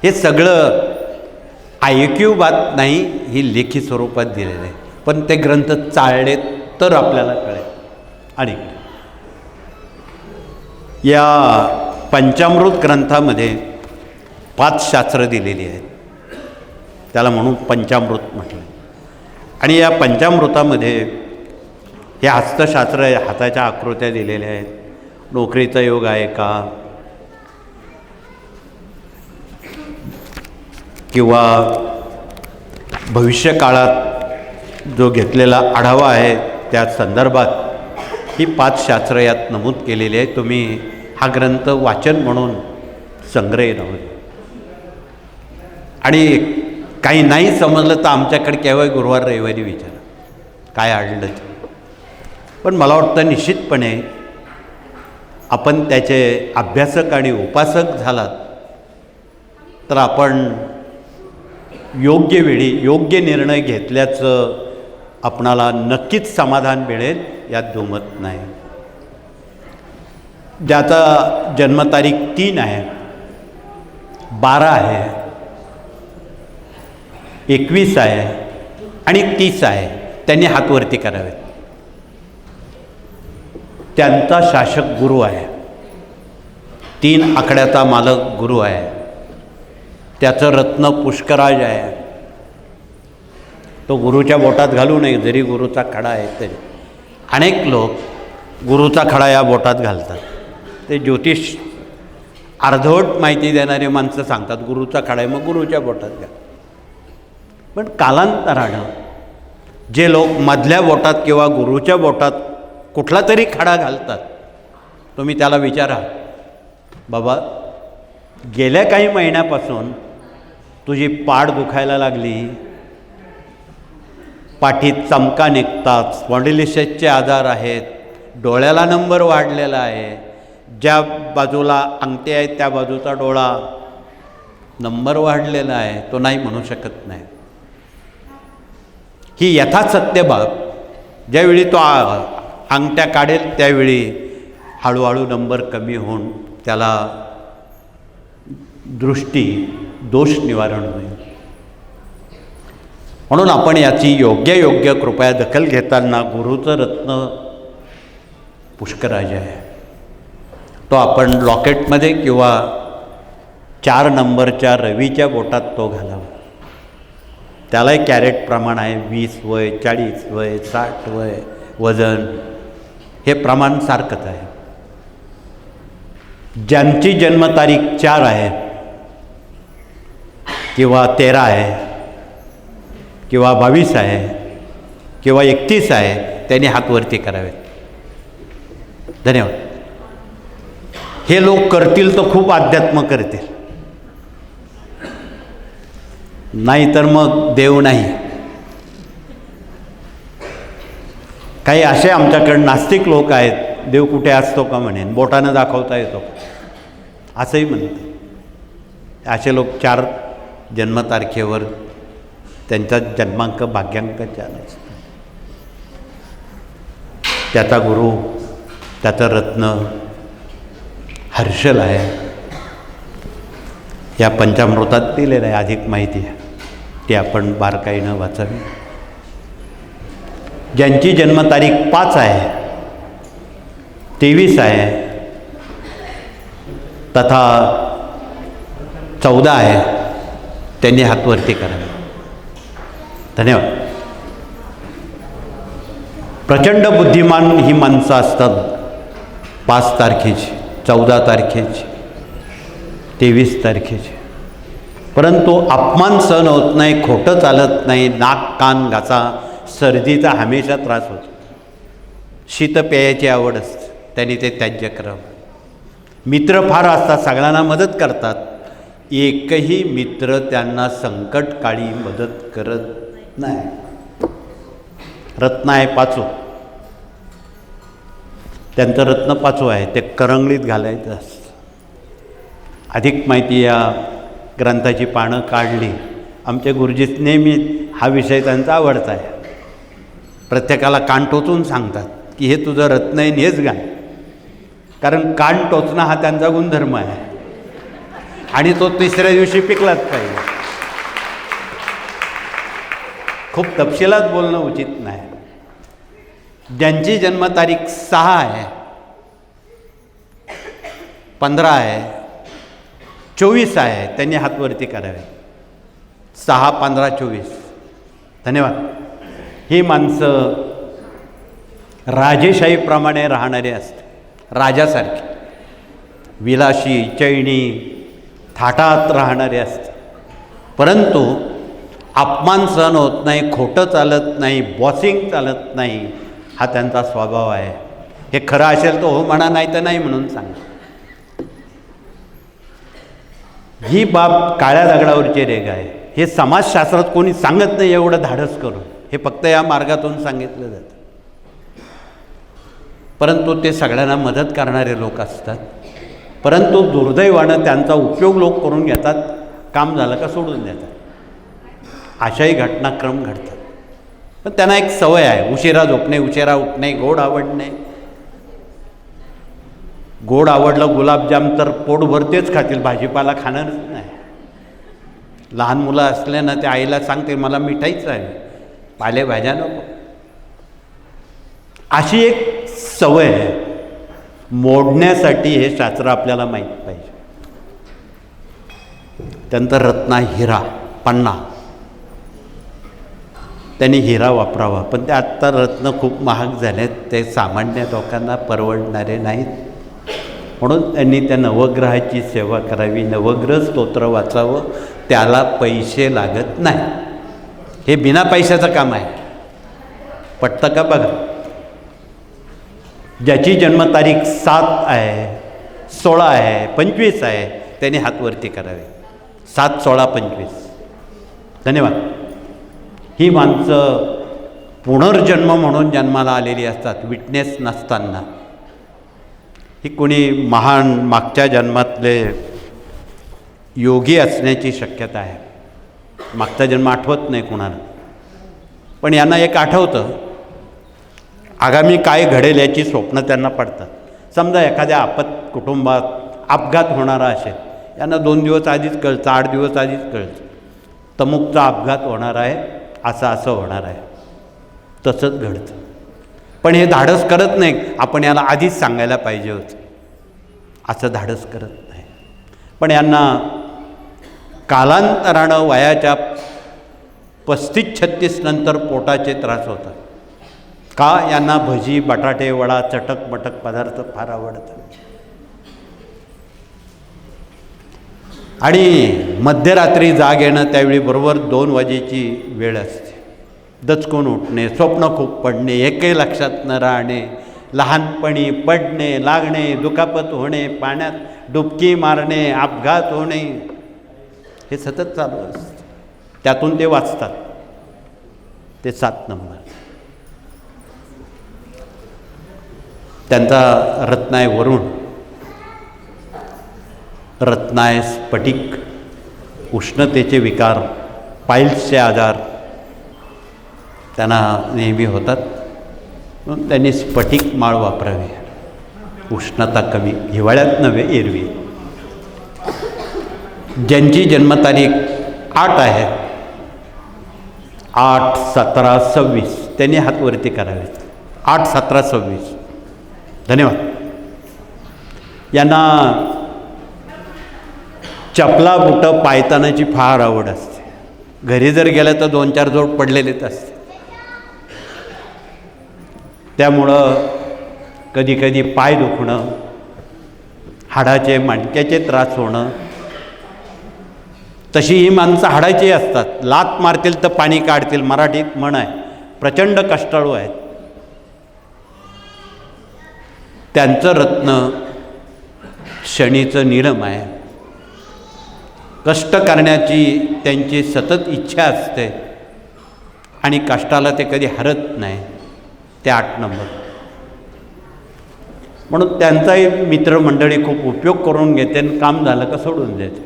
हे सगळं ऐकीव बात नाही, ही लेखी स्वरूपात दिलेलं आहे. पण ते ग्रंथ चाळले तर आपल्याला कळेल. आणि या पंचामृत ग्रंथामध्ये 5 शास्त्र दिलेली आहेत. त्याला म्हणून पंचामृत म्हटलं. आणि या पंचामृतामध्ये हे हस्तशास्त्र आहे, हाताच्या आकृत्या दिलेल्या आहेत. नोकरीचा योग आहे का, किंवा भविष्यकाळात जो घेतलेला आढावा आहे त्या संदर्भात ही 5 शास्त्र यात नमूद केलेली आहे. तुम्ही हा ग्रंथ वाचन म्हणून संग्रही नव्हे. आणि काही नाही समजलं तर आमच्याकडे केव्हा गुरुवार रविवारी विचारा, काय अडलं ते. पण मला वाटतं निश्चितपणे आपण त्याचे अभ्यासक आणि उपासक झालात तर आपण योग्य वेळी योग्य निर्णय घेतल्याचं आपणाला नक्कीच समाधान मिळेल, यात दुमत नाही. ज्याचा जन्मतारीख 3 आहे, 12 आहे, 21 आहे आणि 30 आहे, त्यांनी हातवरती करावेत. त्यांचा शासक गुरु आहे. 3 आकड्याचा मालक गुरु आहे. त्याचं रत्न पुष्कराज आहे. तो गुरुच्या बोटात घालू नये, जरी गुरुचा खडा आहे तरी. अनेक लोक गुरुचा खडा या बोटात घालतात. ते ज्योतिष अर्धवट माहिती देणारी माणसं सांगतात गुरुचा खडा आहे, मग गुरुच्या बोटात घाल. पण कालांतरानं जे लोक मधल्या बोटात किंवा गुरुच्या बोटात कुठला तरी खडा घालतात, तुम्ही त्याला विचारा, बाबा गेल्या काही महिन्यापासून तुझी पाठ दुखायला लागली, पाठीत चमका निघतात, स्पॉन्डिलिटिसचे आजार आहेत, डोळ्याला नंबर वाढलेला आहे, ज्या बाजूला अंगठी आहे त्या बाजूचा डोळा नंबर वाढलेला आहे, तो नाही म्हणू शकत नाही. ही यथासत्य बाब. ज्यावेळी तो अंगठ्या काढेल त्यावेळी हळूहळू नंबर कमी होऊन त्याला दृष्टी दोष निवारण होईल. म्हणून आपण याची योग्य कृपया दखल घेताना गुरुचं रत्न पुष्कराज आहे, तो आपण लॉकेटमध्ये किंवा 4 नंबरच्या रवीच्या बोटात तो घालावा. त्यालाही कॅरेट प्रमाण आहे. 20 वय, 40 वय, 60 वय, वजन हे प्रमाण सारखंच आहे. ज्यांची जन्मतारीख 4 आहे किंवा 13 आहे किंवा 22 आहे किंवा 31 आहे, त्यांनी हातवरती करावेत. धन्यवाद. हे लोक करतील तर खूप अध्यात्म करतील, नाही तर मग देव नाही. काही असे आमच्याकडे नास्तिक लोक आहेत, देव कुठे असतो का म्हणेन, बोटानं दाखवता येतो का असंही म्हणते. असे लोक 4 जन्मतारखेवर त्यांचा जन्मांक भाग्यांक 4 असतो. त्याचा गुरु, त्याचं रत्न हर्षल आहे. या पंचामृतात दिलेलं आहे, अधिक माहिती आहे ती आपण बारकाईनं वाचावी. ज्यांची जन्मतारीख 5 आहे, 23 आहे तथा 14 आहे, त्यांनी हातवरती करावे. धन्यवाद. प्रचंड बुद्धिमान ही माणसं असतात 5 तारखेची, 14 तारखेची, 23 तारखेची, परंतु अपमान सहन होत नाही, खोटं चालत नाही, नाक कान घासा, सर्दीचा हमेशा त्रास होतो, शीत प्यायची आवड असते, त्यांनी ते त्याज्य करावं. मित्र फार असतात, सगळ्यांना मदत करतात, एकही मित्र त्यांना संकटकाळी मदत करत नाही. रत्न आहे 5, त्यांचं रत्न 5 आहे, ते करंगळीत घालायचं असतं. अधिक माहिती या ग्रंथाची पानं काढली. आमचे गुरुजी नेहमी हा विषय त्यांचा आवडता आहे. प्रत्येकाला कान टोचून सांगतात की हे तुझं रत्न आहे, हेच गाण. कारण कान टोचणं हा त्यांचा गुणधर्म आहे आणि तो तिसऱ्या दिवशी पिकलाच पाहिजे. खूप तपशिलात बोलणं उचित नाही. ज्यांची जन्मतारीख 6 आहे, 15 आहे, 24 आहे, त्यांनी हातवरती करावे. 6, 15, 24. धन्यवाद. ही माणसं राजेशाहीप्रमाणे राहणारे असते, राजासारखे विलासी, चैनी, थाटात राहणारे असते. परंतु अपमान सहन होत नाही, खोटं चालत नाही, बॉसिंग चालत नाही, हा त्यांचा स्वभाव आहे. हे खरं असेल तर हो म्हणा, नाही तर नाही म्हणून सांगा. ही बाब काळ्या दगडावरची रेघ आहे. हे समाजशास्त्रात कोणी सांगत नाही एवढं धाडस करून. हे फक्त या मार्गातून सांगितलं जातं. परंतु ते सगळ्यांना मदत करणारे लोक असतात. परंतु दुर्दैवानं त्यांचा उपयोग लोक करून घेतात, काम झालं का सोडून देतात. अशाही घटनाक्रम घडतात. पण त्यांना एक सवय आहे, उशिरा झोपणे, उशिरा उठणे, गोड आवडणे. गोड आवडलं गुलाबजाम तर पोटभर तेच खातील, भाजीपाला खाणारच नाही. लहान मुलं असले ना, ते आईला सांगते मला मिठाईच आहे, पालेभाज्या नको. अशी एक सवय आहे. मोडण्यासाठी हे शास्त्र आपल्याला माहीत पाहिजे. त्यांचं रत्न हिरा, पन्ना. त्यांनी हिरा वापरावा. पण ते आत्ता रत्न खूप महाग झालेत, ते सामान्य लोकांना परवडणारे नाहीत. म्हणून त्यांनी त्या नवग्रहाची सेवा करावी, नवग्रह स्तोत्र वाचावं. त्याला पैसे लागत नाही. हे बिना पैशाचं काम आहे. पटतं का बघा. ज्याची जन्मतारीख 7 आहे, 16 आहे, 25 आहे, त्यांनी हातवरती करावे. 7, 16, 25. धन्यवाद. ही माणसं पुनर्जन्म म्हणून जन्माला आलेली असतात, विटनेस नसताना. ही कोणी महान मागच्या जन्मातले योगी असण्याची शक्यता आहे. मागचा जन्म आठवत नाही कोणाला, पण यांना एक आठवतं. आगामी काय घडेल याची स्वप्न त्यांना पडतात. समजा एखाद्या कुटुंबात अपघात होणारा असेल, यांना 2 दिवस आधीच कळतं, 8 दिवस आधीच कळतं, तमुकचा अपघात होणार आहे, असं होणार आहे. तसंच घडतं. पण हे धाडस करत नाही, आपण याला आधीच सांगायला पाहिजे होतं, असं धाडस करत नाही. पण यांना कालांतरानं वयाच्या 35-36 नंतर पोटाचे त्रास होतात. का? यांना भजी, बटाटे, वडा, चटक मटक पदार्थ फार आवडतात. आणि मध्यरात्री जाग येणं, त्यावेळी बरोबर 2 वाजेची वेळ असते. दचकून उठणे, स्वप्न खूप पडणे, एकही लक्षात न राहणे, लहानपणी पडणे, लागणे, दुखापत होणे, पाण्यात डुबकी मारणे, अपघात होणे, हे सतत चालू असतं. त्यातून ते वाचतात. ते 7 नंबर. त्यांचा रत्न आहे वरुण. रत्न आहे स्फटिक. उष्णतेचे विकार, पाईल्सचे आजार त्यांना नेहमी होतात. म्हणून त्यांनी स्फटिक माळ वापरावी. उष्णता कमी, हिवाळ्यात नव्हे, एरवी. ज्यांची जन्मतारीख 8 आहे, 8, 17, 26, त्यांनी हातवरती करावेत. 8, 17, 26. धन्यवाद. यांना चपला बुटं पायतानाची फार आवड असते. घरी जर गेलं तर 2-4 जोड पडलेलेच असते. त्यामुळं कधी कधी पाय दुखणं, हाडाचे मणक्याचे त्रास होणं. तशी ही माणसं हाडाची असतात. लात मारतील तर पाणी काढतील, मराठीत म्हण आहे. प्रचंड कष्टाळू आहेत. त्यांचं रत्न शनीचं नीलम आहे. कष्ट करण्याची त्यांची सतत इच्छा असते आणि कष्टाला ते कधी हरत नाही. ते 8 नंबर. म्हणून त्यांचाही मित्रमंडळी खूप उपयोग करून घेते आणि काम झालं का सोडून देते.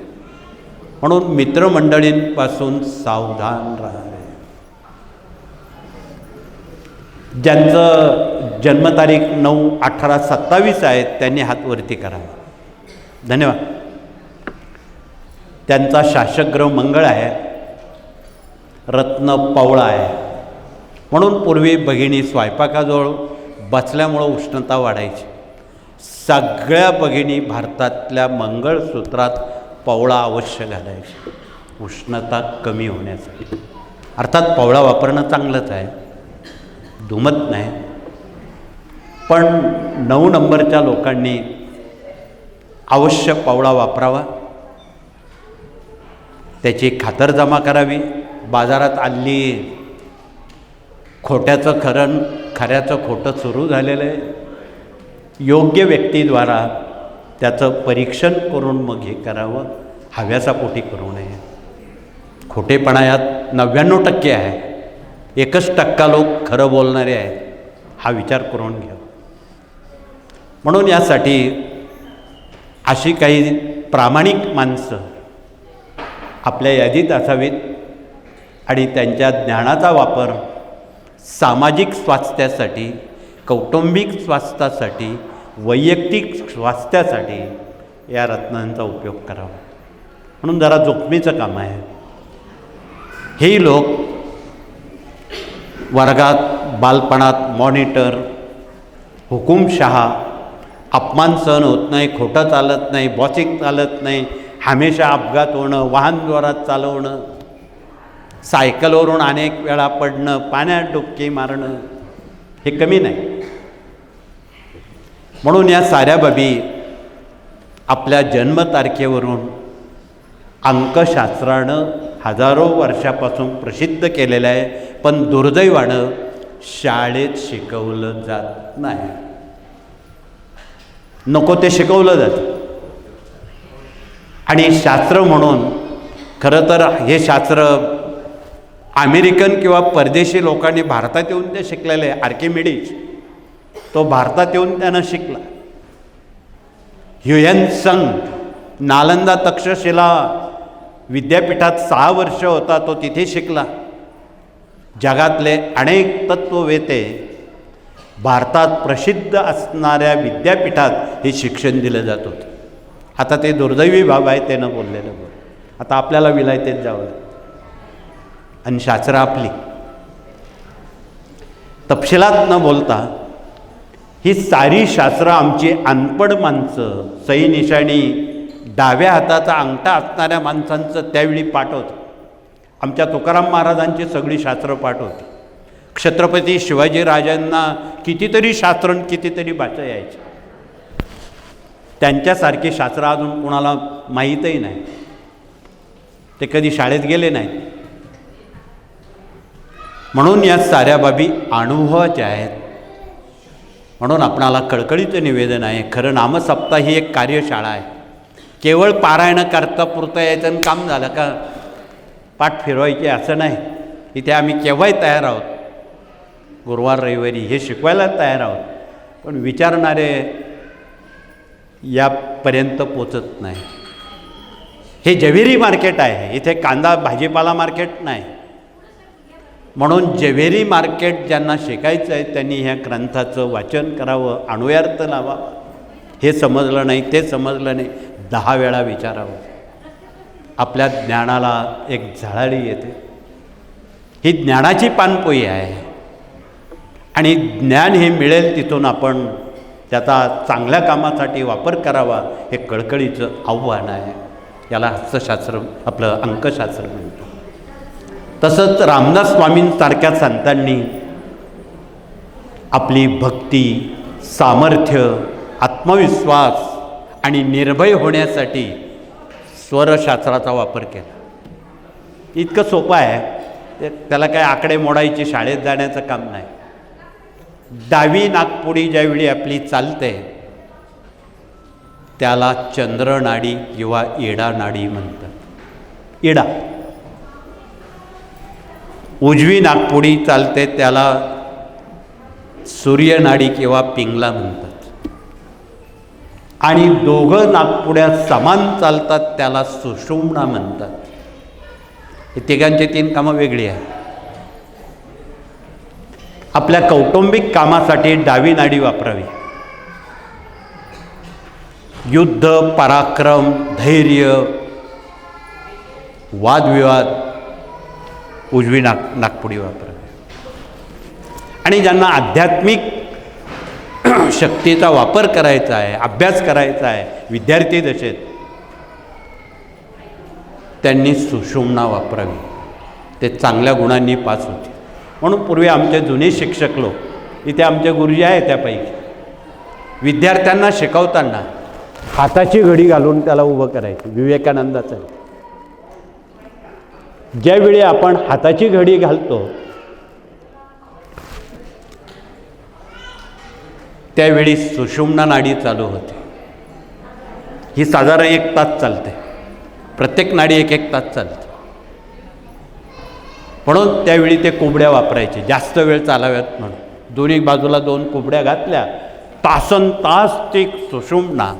म्हणून मित्रमंडळींपासून सावधान राहावे. ज्यांचं जन्मतारीख 9/18/27 आहे त्यांनी हात वरती करावा. धन्यवाद. त्यांचा शासकग्रह मंगळ आहे, रत्न पवळा आहे. म्हणून पूर्वी भगिनी स्वयंपाकाजवळ बसल्यामुळं उष्णता वाढायची. सगळ्या भगिनी भारतातल्या मंगळसूत्रात पवळा अवश्य घालायची, उष्णता कमी होण्यासाठी. अर्थात पवळा वापरणं चांगलंच आहे, दुमत नाही. पण 9 नंबरच्या लोकांनी अवश्य पवळा वापरावा, त्याची खातरजमा करावी. बाजारात आली खोट्याचं खरं, खऱ्याचं खोटं सुरू झालेलं आहे. योग्य व्यक्तीद्वारा त्याचं परीक्षण करून मग हे करावं, हव्यासापोटी करू नये. खोटेपणा यात 99% आहे, 1% लोक खरं बोलणारे आहेत. हा विचार करून घ्या. म्हणून यासाठी अशी काही प्रामाणिक माणसं आपल्या यादीत असावीत आणि त्यांच्या ज्ञानाचा वापर सामाजिक स्वास्थ्यासाठी, कौटुंबिक स्वास्थ्यासाठी, वैयक्तिक स्वास्थ्यासाठी या रत्नांचा उपयोग करावा. म्हणून जरा जोखमीचं काम आहे. हे लोक वर्गात बालपणात मॉनिटर, हुकुमशहा, अपमान सहन होत नाही, खोटं चालत नाही, बॉसिंग चालत नाही, हमेशा अपघात होणं, वाहन जोरात चालवणं, सायकलवरून अनेक वेळा पडणं, पाण्यात डुबकी मारणं, हे कमी नाही. म्हणून या साऱ्या बाबी आपल्या जन्मतारखेवरून अंकशास्त्रानं हजारो वर्षापासून प्रसिद्ध केलेलं आहे. पण दुर्दैवानं शाळेत शिकवलं जात नाही. नको ते शिकवलं जातं. आणि शास्त्र म्हणून खरं तर हे शास्त्र अमेरिकन किंवा परदेशी लोकांनी भारतात येऊन ते शिकलेलं आहे. आर्किमिडीज तो भारतात येऊन त्यानं शिकला. ह्युएन त्संग नालंदा तक्षशिला विद्यापीठात 6 वर्ष होता, तो तिथे शिकला. जगातले अनेक तत्ववेते भारतात प्रसिद्ध असणाऱ्या विद्यापीठात हे शिक्षण दिलं जात होतं. आता ते दुर्दैवी बाब आहे, त्यानं बोललेलं बरं. आता आपल्याला विलायतेत जावं आणि शास्त्र आपली तपशिलात न बोलता ही सारी शास्त्र आमची अनपढ माणसं, सही निशाणी डाव्या हाताचा अंगठा असणाऱ्या माणसांचं त्यावेळी पाठ होतं. आमच्या तुकाराम महाराजांची सगळी शास्त्र पाठ होती. छत्रपती शिवाजीराजांना कितीतरी शास्त्र, कितीतरी भाषा यायची. त्यांच्यासारखी शास्त्र अजून कोणाला माहीतही नाही. ते कधी शाळेत गेले नाहीत. म्हणून या साऱ्या बाबी अनुभवाच्या आहेत. म्हणून आपणाला कळकळीचं निवेदन आहे. खरं नामसप्ताह ही एक कार्यशाळा आहे. केवळ पारायण करता पुरतं यायचं आणि काम झालं का पाठ फिरवायचे असं नाही. इथे आम्ही केव्हाही तयार आहोत, गुरुवार रविवारी हे शिकवायला तयार आहोत. पण विचारणारे यापर्यंत पोचत नाही. हे जव्हेरी मार्केट आहे, इथे कांदा भाजीपाला मार्केट नाही. म्हणून जव्हेरी मार्केट ज्यांना शिकायचं आहे त्यांनी ह्या ग्रंथाचं वाचन करावं, अन्वयार्थ लावावा. हे समजलं नाही, ते समजलं नाही, 10 वेळा विचारावं. आपल्या ज्ञानाला एक झळाळी येते. ही ज्ञानाची पानपोई आहे आणि ज्ञान हे मिळेल तिथून आपण त्याचा चांगल्या कामासाठी वापर करावा, हे कळकळीचं आव्हान आहे. याला हस्तशास्त्र, आपलं अंकशास्त्र म्हणतो. तसंच रामदास स्वामींसारख्या संतांनी आपली भक्ती, सामर्थ्य, आत्मविश्वास आणि निर्भय होण्यासाठी स्वरशास्त्राचा वापर केला. इतकं सोपं आहे, त्याला काय आकडे मोडायची, शाळेत जाण्याचं काम नाही. डावी नाकपुडी ज्यावेळी आपली चालते त्याला चंद्रनाडी किंवा इडा नाडी म्हणतात. इडा. उजवी नाकपुडी चालते त्याला सूर्यनाडी किंवा पिंगला म्हणतात. आणि दोघं नाकपुड्या समान चालतात त्याला सुषुम्ना म्हणतात. हे तिघांची 3 कामं वेगळी आहेत. आपल्या कौटुंबिक कामासाठी डावी नाडी वापरावी. युद्ध, पराक्रम, धैर्य, वादविवाद उजवी नागपुडी वापरावी. आणि ज्यांना आध्यात्मिक शक्तीचा वापर करायचा आहे, अभ्यास करायचा आहे, विद्यार्थी दशेत, त्यांनी सुषुम्ना वापरावी. ते चांगल्या गुणांनी पास होते. म्हणून पूर्वी आमचे जुने शिक्षक लोक, इथे आमचे गुरुजी आहे त्यापैकी, विद्यार्थ्यांना शिकवताना हाताची घडी घालून त्याला उभं करायचं. विवेकानंदाचं ज्यावेळी आपण हाताची घडी घालतो त्यावेळी सुषुम्ना नाडी चालू होते. ही साधारण 1 तास चालते. प्रत्येक नाडी 1-1 तास चालते. म्हणून त्यावेळी ते कुबड्या वापरायचे, जास्त वेळ चालाव्यात म्हणून. दोन्ही बाजूला 2 कुबड्या घातल्या, तासनतास ती सुषुम्ना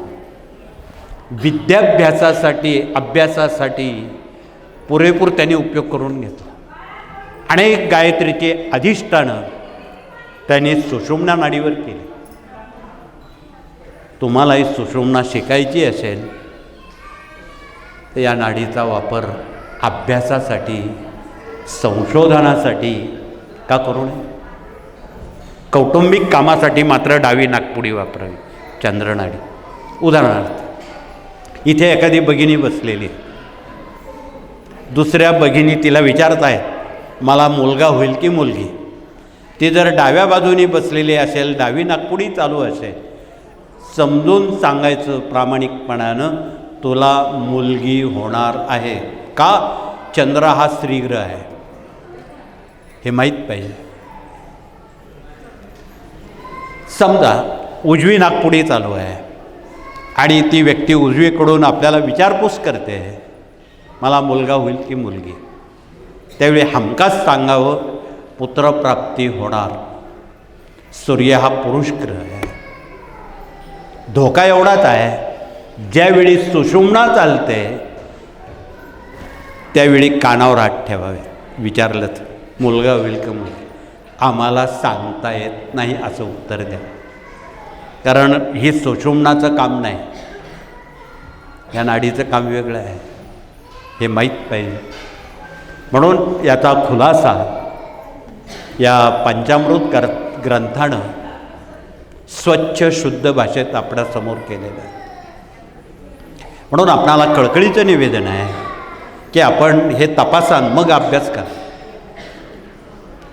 विद्याभ्यासासाठी, अभ्यासासाठी पुरेपूर त्यांनी उपयोग करून घेतला. अनेक गायत्रीचे अधिष्ठानं त्यांनी सुषुम्ना नाडीवर केली. तुम्हालाही सुषुम्ना शिकायची असेल तर या नाडीचा वापर अभ्यासासाठी, संशोधनासाठी का करू नये? कौटुंबिक कामासाठी मात्र डावी नागपुडी वापरावी, चंद्रनाडी. उदाहरणार्थ, इथे एखादी भगिनी बसलेली आहे. दुसऱ्या भगिनी तिला विचारत आहेत, मला मुलगा होईल की मुलगी? ती जर डाव्या बाजूनी बसलेली असेल, डावी नागपुडी चालू असेल, समजून सांगायचं प्रामाणिकपणानं, तुला मुलगी होणार आहे. का? चंद्र हा स्त्रीग्रह आहे, हे माहीत पाहिजे. समजा उजवी नागपुडी चालू आहे आणि ती व्यक्ती उजवीकडून आपल्याला विचारपूस करते, मला मुलगा होईल की मुलगी? त्यावेळी हमखास सांगावं, पुत्रप्राप्ती होणार. सूर्य हा पुरुष ग्रह आहे. धोका एवढाच आहे, ज्यावेळी सुषुम्ना चालते त्यावेळी कानावर हात ठेवावे. विचारलं तर मुलगा होईल का मुलगी? आम्हाला सांगता येत नाही असं उत्तर द्या. कारण ही सुषुम्नाचं काम नाही, या नाडीचं काम वेगळं आहे, हे माहीत पाहिजे. म्हणून याचा खुलासा या पंचामृत ग्रंथानं स्वच्छ शुद्ध भाषेत आपल्यासमोर केलेलं आहे. म्हणून आपणाला कळकळीचं निवेदन आहे की आपण हे तपासा, मग अभ्यास करा.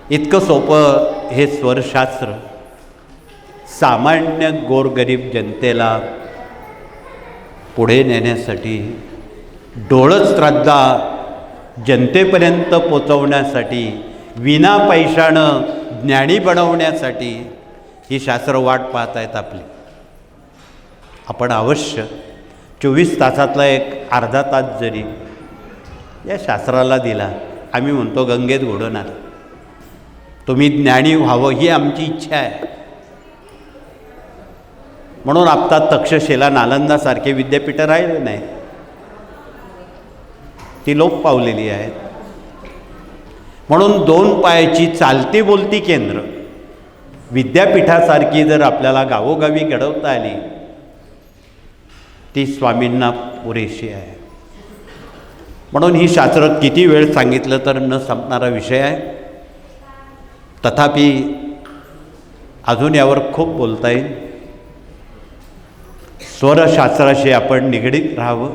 इतकं सोपं हे स्वरशास्त्र सामान्य गोरगरीब जनतेला पुढे नेण्यासाठी, डोळस श्रद्धा जनतेपर्यंत पोचवण्यासाठी, विना पैशानं ज्ञानी बनवण्यासाठी ही शास्त्र वाट पाहत आहेत आपली. आपण अवश्य 24 तासातला एक अर्धा तास जरी या शास्त्राला दिला, आम्ही म्हणतो गंगेत घोडून आला. तुम्ही ज्ञानी व्हावं ही आमची इच्छा आहे. म्हणून आता तक्षशिला, नालंदासारखे विद्यापीठं राहिले नाही, ती लोप पावलेली आहेत. म्हणून 2 पायाची चालती बोलती केंद्र विद्यापीठासारखी जर आपल्याला गावोगावी घडवता आली, ती स्वामींना पुरेशी आहे. म्हणून ही शास्त्र किती वेळ सांगितलं तर न संपणारा विषय आहे. तथापि अजून यावर खूप बोलता येईल. स्वरशास्त्राशी आपण निगडीत राहावं.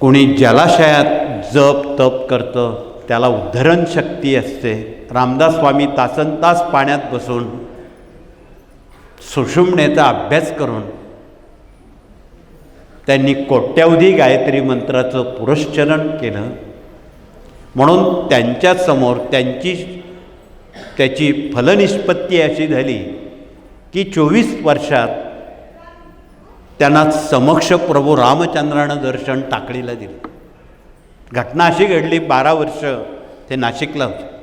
कोणी जलाशयात जप तप करतं त्याला उद्धरण शक्ती असते. रामदास स्वामी तासनतास पाण्यात बसून सुषुम्नेचा अभ्यास करून त्यांनी कोट्यावधी गायत्री मंत्राचं पुरश्चरण केलं. म्हणून त्यांच्यासमोर त्याची फलनिष्पत्ती अशी झाली की 24 वर्षात त्यांना समक्ष प्रभू रामचंद्रानं दर्शन टाकळीला दिलं. घटना अशी घडली, 12 वर्ष ते नाशिकला होते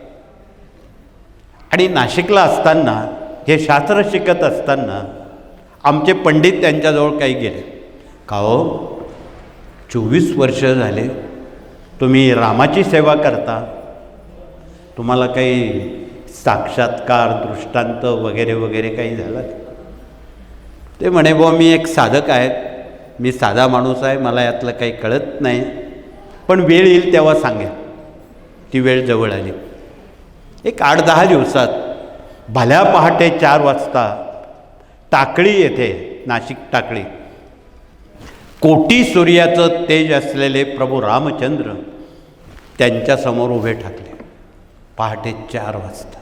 आणि नाशिकला असताना हे शास्त्र शिकत असताना आमचे पंडित त्यांच्याजवळ काही गेले. का हो, 24 वर्ष झाले तुम्ही रामाची सेवा करता, तुम्हाला काही साक्षात्कार दृष्टांत वगैरे वगैरे काही झाला? ते म्हणे बुवा मी एक साधक आहे, मी साधा माणूस आहे, मला यातलं काही कळत नाही, पण वेळ येईल तेव्हा सांगेल. ती वेळ जवळ आली. एक 8-10 दिवसात भल्या पहाटे 4 वाजता टाकळी येथे, नाशिक टाकळी, कोटी सूर्याचं तेज असलेले प्रभू रामचंद्र त्यांच्यासमोर उभे ठाकले. पहाटे 4 वाजता.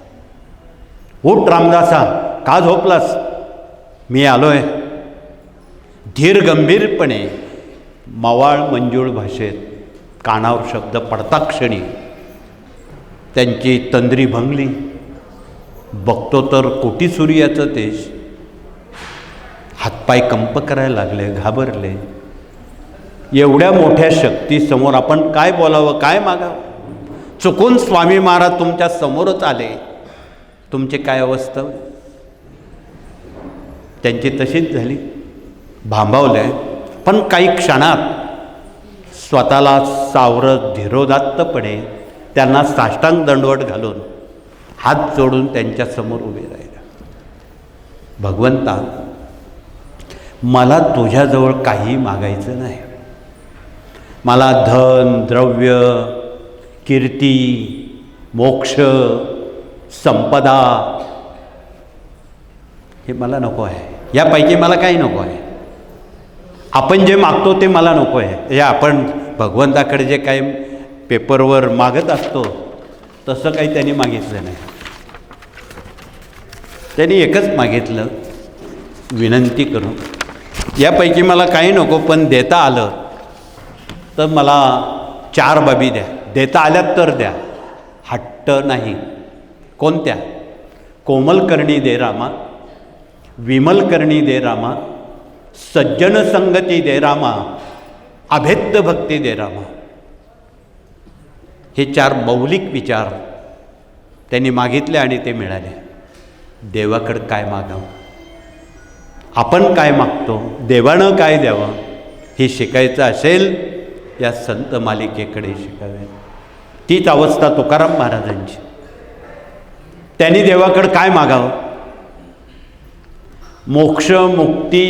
उठ रामदासा, का झोपलास? मी आलोय. धीर गंभीरपणे मवाळ मंजूळ भाषेत कानावर शब्द पडता क्षणी त्यांची तंद्री भंगली. बघतो तर कोटी सूर्याचं तेज. हातपाय कंप करायला लागले, घाबरले. एवढ्या मोठ्या शक्तीसमोर आपण काय बोलावं, काय मागावं? चुकून स्वामी महाराज तुमच्या समोरच आले, तुमची काय अवस्था? त्यांची तशीच झाली. भांबावले, पण काही क्षणात स्वतःला सावरत धीरोदात्तपणे त्यांना साष्टांग दंडवत घालून हात जोडून त्यांच्यासमोर उभे राहिले. भगवंता, मला तुझ्याजवळ काही मागायचं नाही. मला धन, द्रव्य, कीर्ती, मोक्ष, संपदा हे मला नको आहे. यापैकी मला काही नको आहे. आपण जे मागतो ते मला नको आहे. हे आपण भगवंताकडे जे काही पेपरवर मागत असतो तसं काही त्यांनी मागितलं नाही. त्यांनी एकच मागितलं, विनंती करून, यापैकी मला काही नको, पण देता आलं तर मला 4 बाबी द्या. देता आल्यात तर द्या, हट्ट नाही. कोणत्या? कोमल करणी दे रामा, विमल करणी दे रामा, सज्जन संगती दे रामा, अभेद्य भक्ती दे रामा. हे 4 मौलिक विचार त्यांनी मागितले आणि ते मिळाले. देवाकडं काय मागावं, आपण काय मागतो, देवानं काय द्यावं, हे शिकायचं असेल या संत मालिकेकडे शिकावे. तीच अवस्था तुकाराम महाराजांची. त्यांनी देवाकडं काय मागावं? मोक्ष, मुक्ती,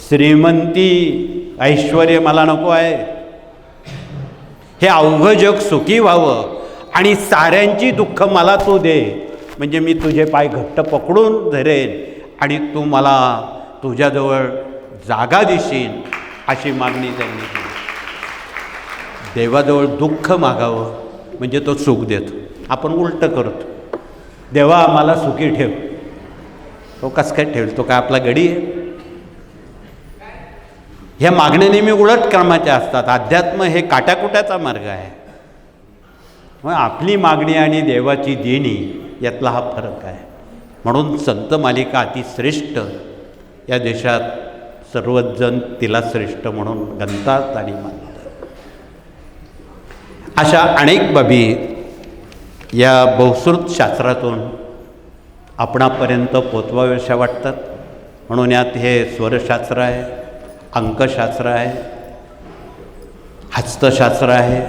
श्रीमंती, ऐश्वर्य मला नको आहे. हे अवघं जग सुखी व्हावं आणि साऱ्यांची दुःख मला तू दे, म्हणजे मी तुझे पाय घट्ट पकडून धरेन आणि तू मला तुझ्याजवळ जागा देशील, अशी मागणी त्यांनी केली. देवाजवळ दुःख मागावं म्हणजे तो सुख देतो. आपण उलटं करतो, देवा मला सुखी ठेव. तो कसं काय ठेवेल? तो काय आपला गडी आहे? ह्या मागण्या नेहमी उलट क्रमाच्या असतात. अध्यात्म हे काट्याकुट्याचा मार्ग आहे. मग आपली मागणी आणि देवाची देणी यातला हा फरक आहे. म्हणून संत मालिका अतिश्रेष्ठ. या देशात सर्वच जण तिला श्रेष्ठ म्हणून गणतात आणि मानतात. अशा अनेक बाबी या बहुश्रुत शास्त्रातून आपणापर्यंत पोचवाव्याशा वाटतात. म्हणून यात हे स्वरशास्त्र आहे, अंकशास्त्र आहे, हस्तशास्त्र आहे,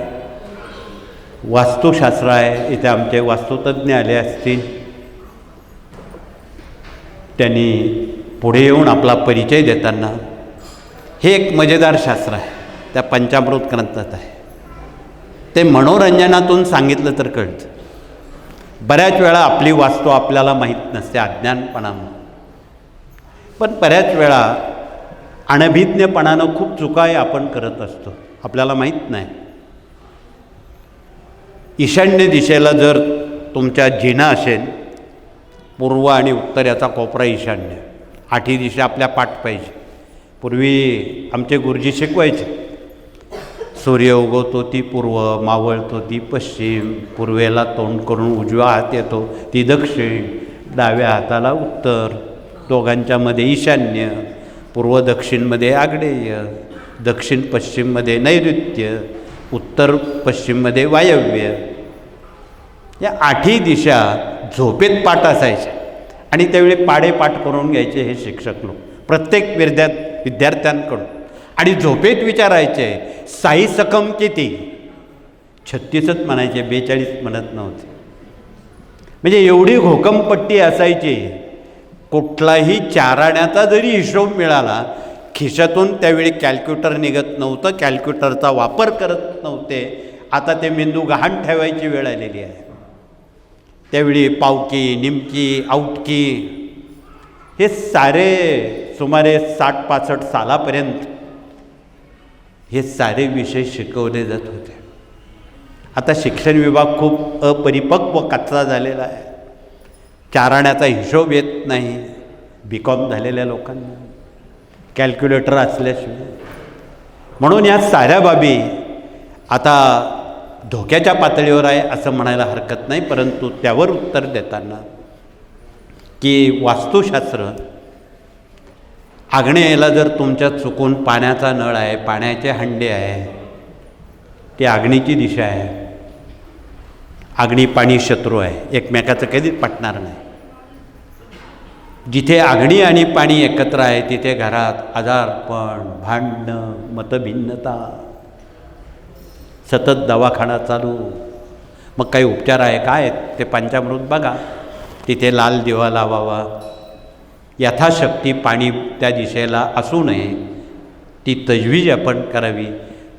वास्तुशास्त्र आहे. इथे आमचे वास्तुतज्ञ आले असतील, त्यांनी पुढे येऊन आपला परिचय देताना हे एक मजेदार शास्त्र आहे, त्या पंचामृत ग्रंथात आहे. ते मनोरंजनातून सांगितलं तर कळतं. बऱ्याच वेळा आपली वास्तू आपल्याला माहीत नसते अज्ञानपणानं, पण बऱ्याच वेळा अनभिज्ञपणानं खूप चुकाही आपण करत असतो, आपल्याला माहीत नाही. ईशान्य दिशेला जर तुमच्या जिना असेल, पूर्व आणि उत्तर याचा कोपरा ईशान्य, 8ही दिशा आपल्या पाठ पाहिजे. पूर्वी आमचे गुरुजी शिकवायचे, सूर्य उगवतो ती पूर्व, मावळतो ती पश्चिम, पूर्वेला तोंड करून उजवा हात येतो ती दक्षिण, डाव्या हाताला उत्तर, दोघांच्यामध्ये ईशान्य, पूर्व दक्षिणमध्ये आग्नेय, दक्षिण पश्चिममध्ये नैऋत्य, उत्तर पश्चिममध्ये वायव्य. या 8ही दिशा झोपेत पाठ असायच्या आणि त्यावेळी पाडे पाठ करून घ्यायचे हे शिक्षक लोक प्रत्येक विद्यार्थ्यांकडून. आणि झोपेत विचारायचे, साई सकम किती? 36च म्हणायचे, 42 म्हणत नव्हते. म्हणजे एवढी घोकमपट्टी असायची, कुठलाही चाराण्याचा जरी हिशोब मिळाला, खिशातून त्यावेळी कॅल्क्युलेटर निघत नव्हतं, कॅल्क्युलेटरचा वापर करत नव्हते. आता ते मेंदू गहाण ठेवायची वेळ आलेली आहे. त्यावेळी पावकी, निमकी, आउटकी हे सारे सुमारे 60-65 सालापर्यंत हे सारे विषय शिकवले जात होते. आता शिक्षण विभाग खूप अपरिपक्व कच्चा झालेला आहे. चाराण्याचा हिशोब येत नाही BCom झालेल्या लोकांना, कॅल्क्युलेटर असल्याशिवाय. म्हणून या साऱ्या बाबी आता धोक्याच्या पातळीवर आहे असं म्हणायला हरकत नाही. परंतु त्यावर उत्तर देताना की वास्तुशास्त्र, आग्नेयेला जर तुमच्या चुकून पाण्याचा नळ आहे, पाण्याचे हंडे आहे, ती आग्नेची दिशा आहे. आग्नी पाणी शत्रू आहे, एकमेकाचं कधीच पटणार नाही. जिथे आग्नी आणि पाणी एकत्र आहे तिथे घरात आजारपण, भांडणं, मतभिन्नता, सतत दवाखाना चालू. मग काही उपचार आहे काय ते पंचामृत बघा, तिथे लाल दिवा लावावा. यथाशक्ती पाणी त्या दिशेला असू नये, ती तजवीज आपण करावी.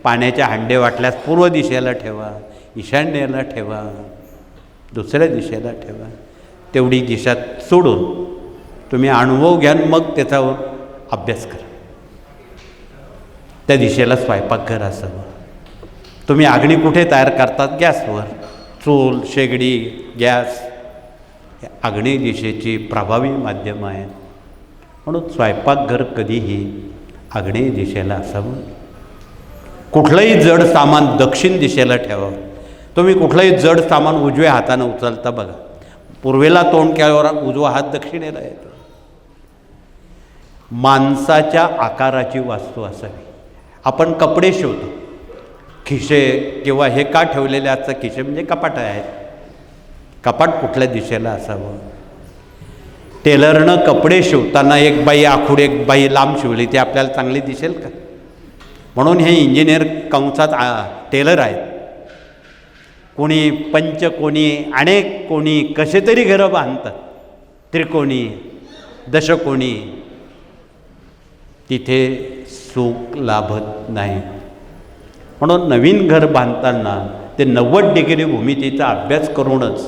पाण्याचे हांडे वाटल्यास पूर्व दिशेला ठेवा, ईशान्येला ठेवा, दुसऱ्या दिशेला ठेवा. तेवढी दिशा सोडून तुम्ही अनुभव घ्या, मग त्याच्यावर अभ्यास करा. त्या दिशेला स्वयंपाकघर असावं. तुम्ही आग्नी कुठे तयार करतात? गॅसवर. चूल, शेगडी, गॅस हे आग्नेय दिशेची प्रभावी माध्यम आहेत. म्हणून स्वयंपाकघर कधीही आग्नेय दिशेला असावं. कुठलंही जड सामान दक्षिण दिशेला ठेवावं. तुम्ही कुठलंही जड सामान उजव्या हातानं उचलता बघा, पूर्वेला तोंड केल्यावर उजवा हात दक्षिणेला येतो. माणसाच्या आकाराची वास्तू असावी. आपण कपडे शिवतो, खिसे किंवा हे का ठेवलेले असतं? खिसे म्हणजे कपाट आहेत. कपाट कुठल्या दिशेला असावं? टेलरनं कपडे शिवताना एक बाई आखूड एक बाई लांब शिवली, ती आपल्याला चांगली दिसेल का? म्हणून हे इंजिनियर कंसात टेलर आहेत. कोणी पंचकोणी, अनेक कोणी कसे तरी घरं बांधतात, त्रिकोणी, दशकोणी. तिथे सुख लाभत नाही. म्हणून नवीन घर बांधताना ते 90 डिग्री भूमितीचा अभ्यास करूनच,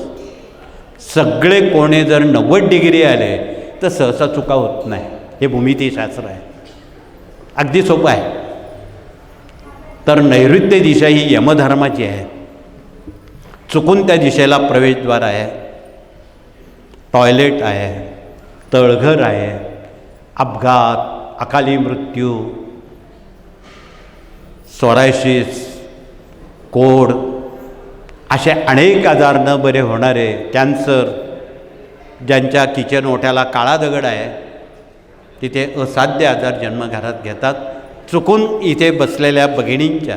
सगळे कोणे जर 90 डिग्री आले तर सहसा चुका होत नाही. हे भूमितीशास्त्र आहे, अगदी सोपं आहे. तर नैऋत्य दिशा ही यमधर्माची आहे. चुकून त्या दिशेला प्रवेशद्वार आहे, टॉयलेट आहे, तळघर आहे, अपघात, अकाली मृत्यू, सोरायसिस, कोड असे अनेक आजार न बरे होणारे, कॅन्सर, ज्यांच्या किचन ओट्याला काळा दगड आहे तिथे असाध्य आजार जन्मघरात घेतात. चुकून इथे बसलेल्या भगिनींच्या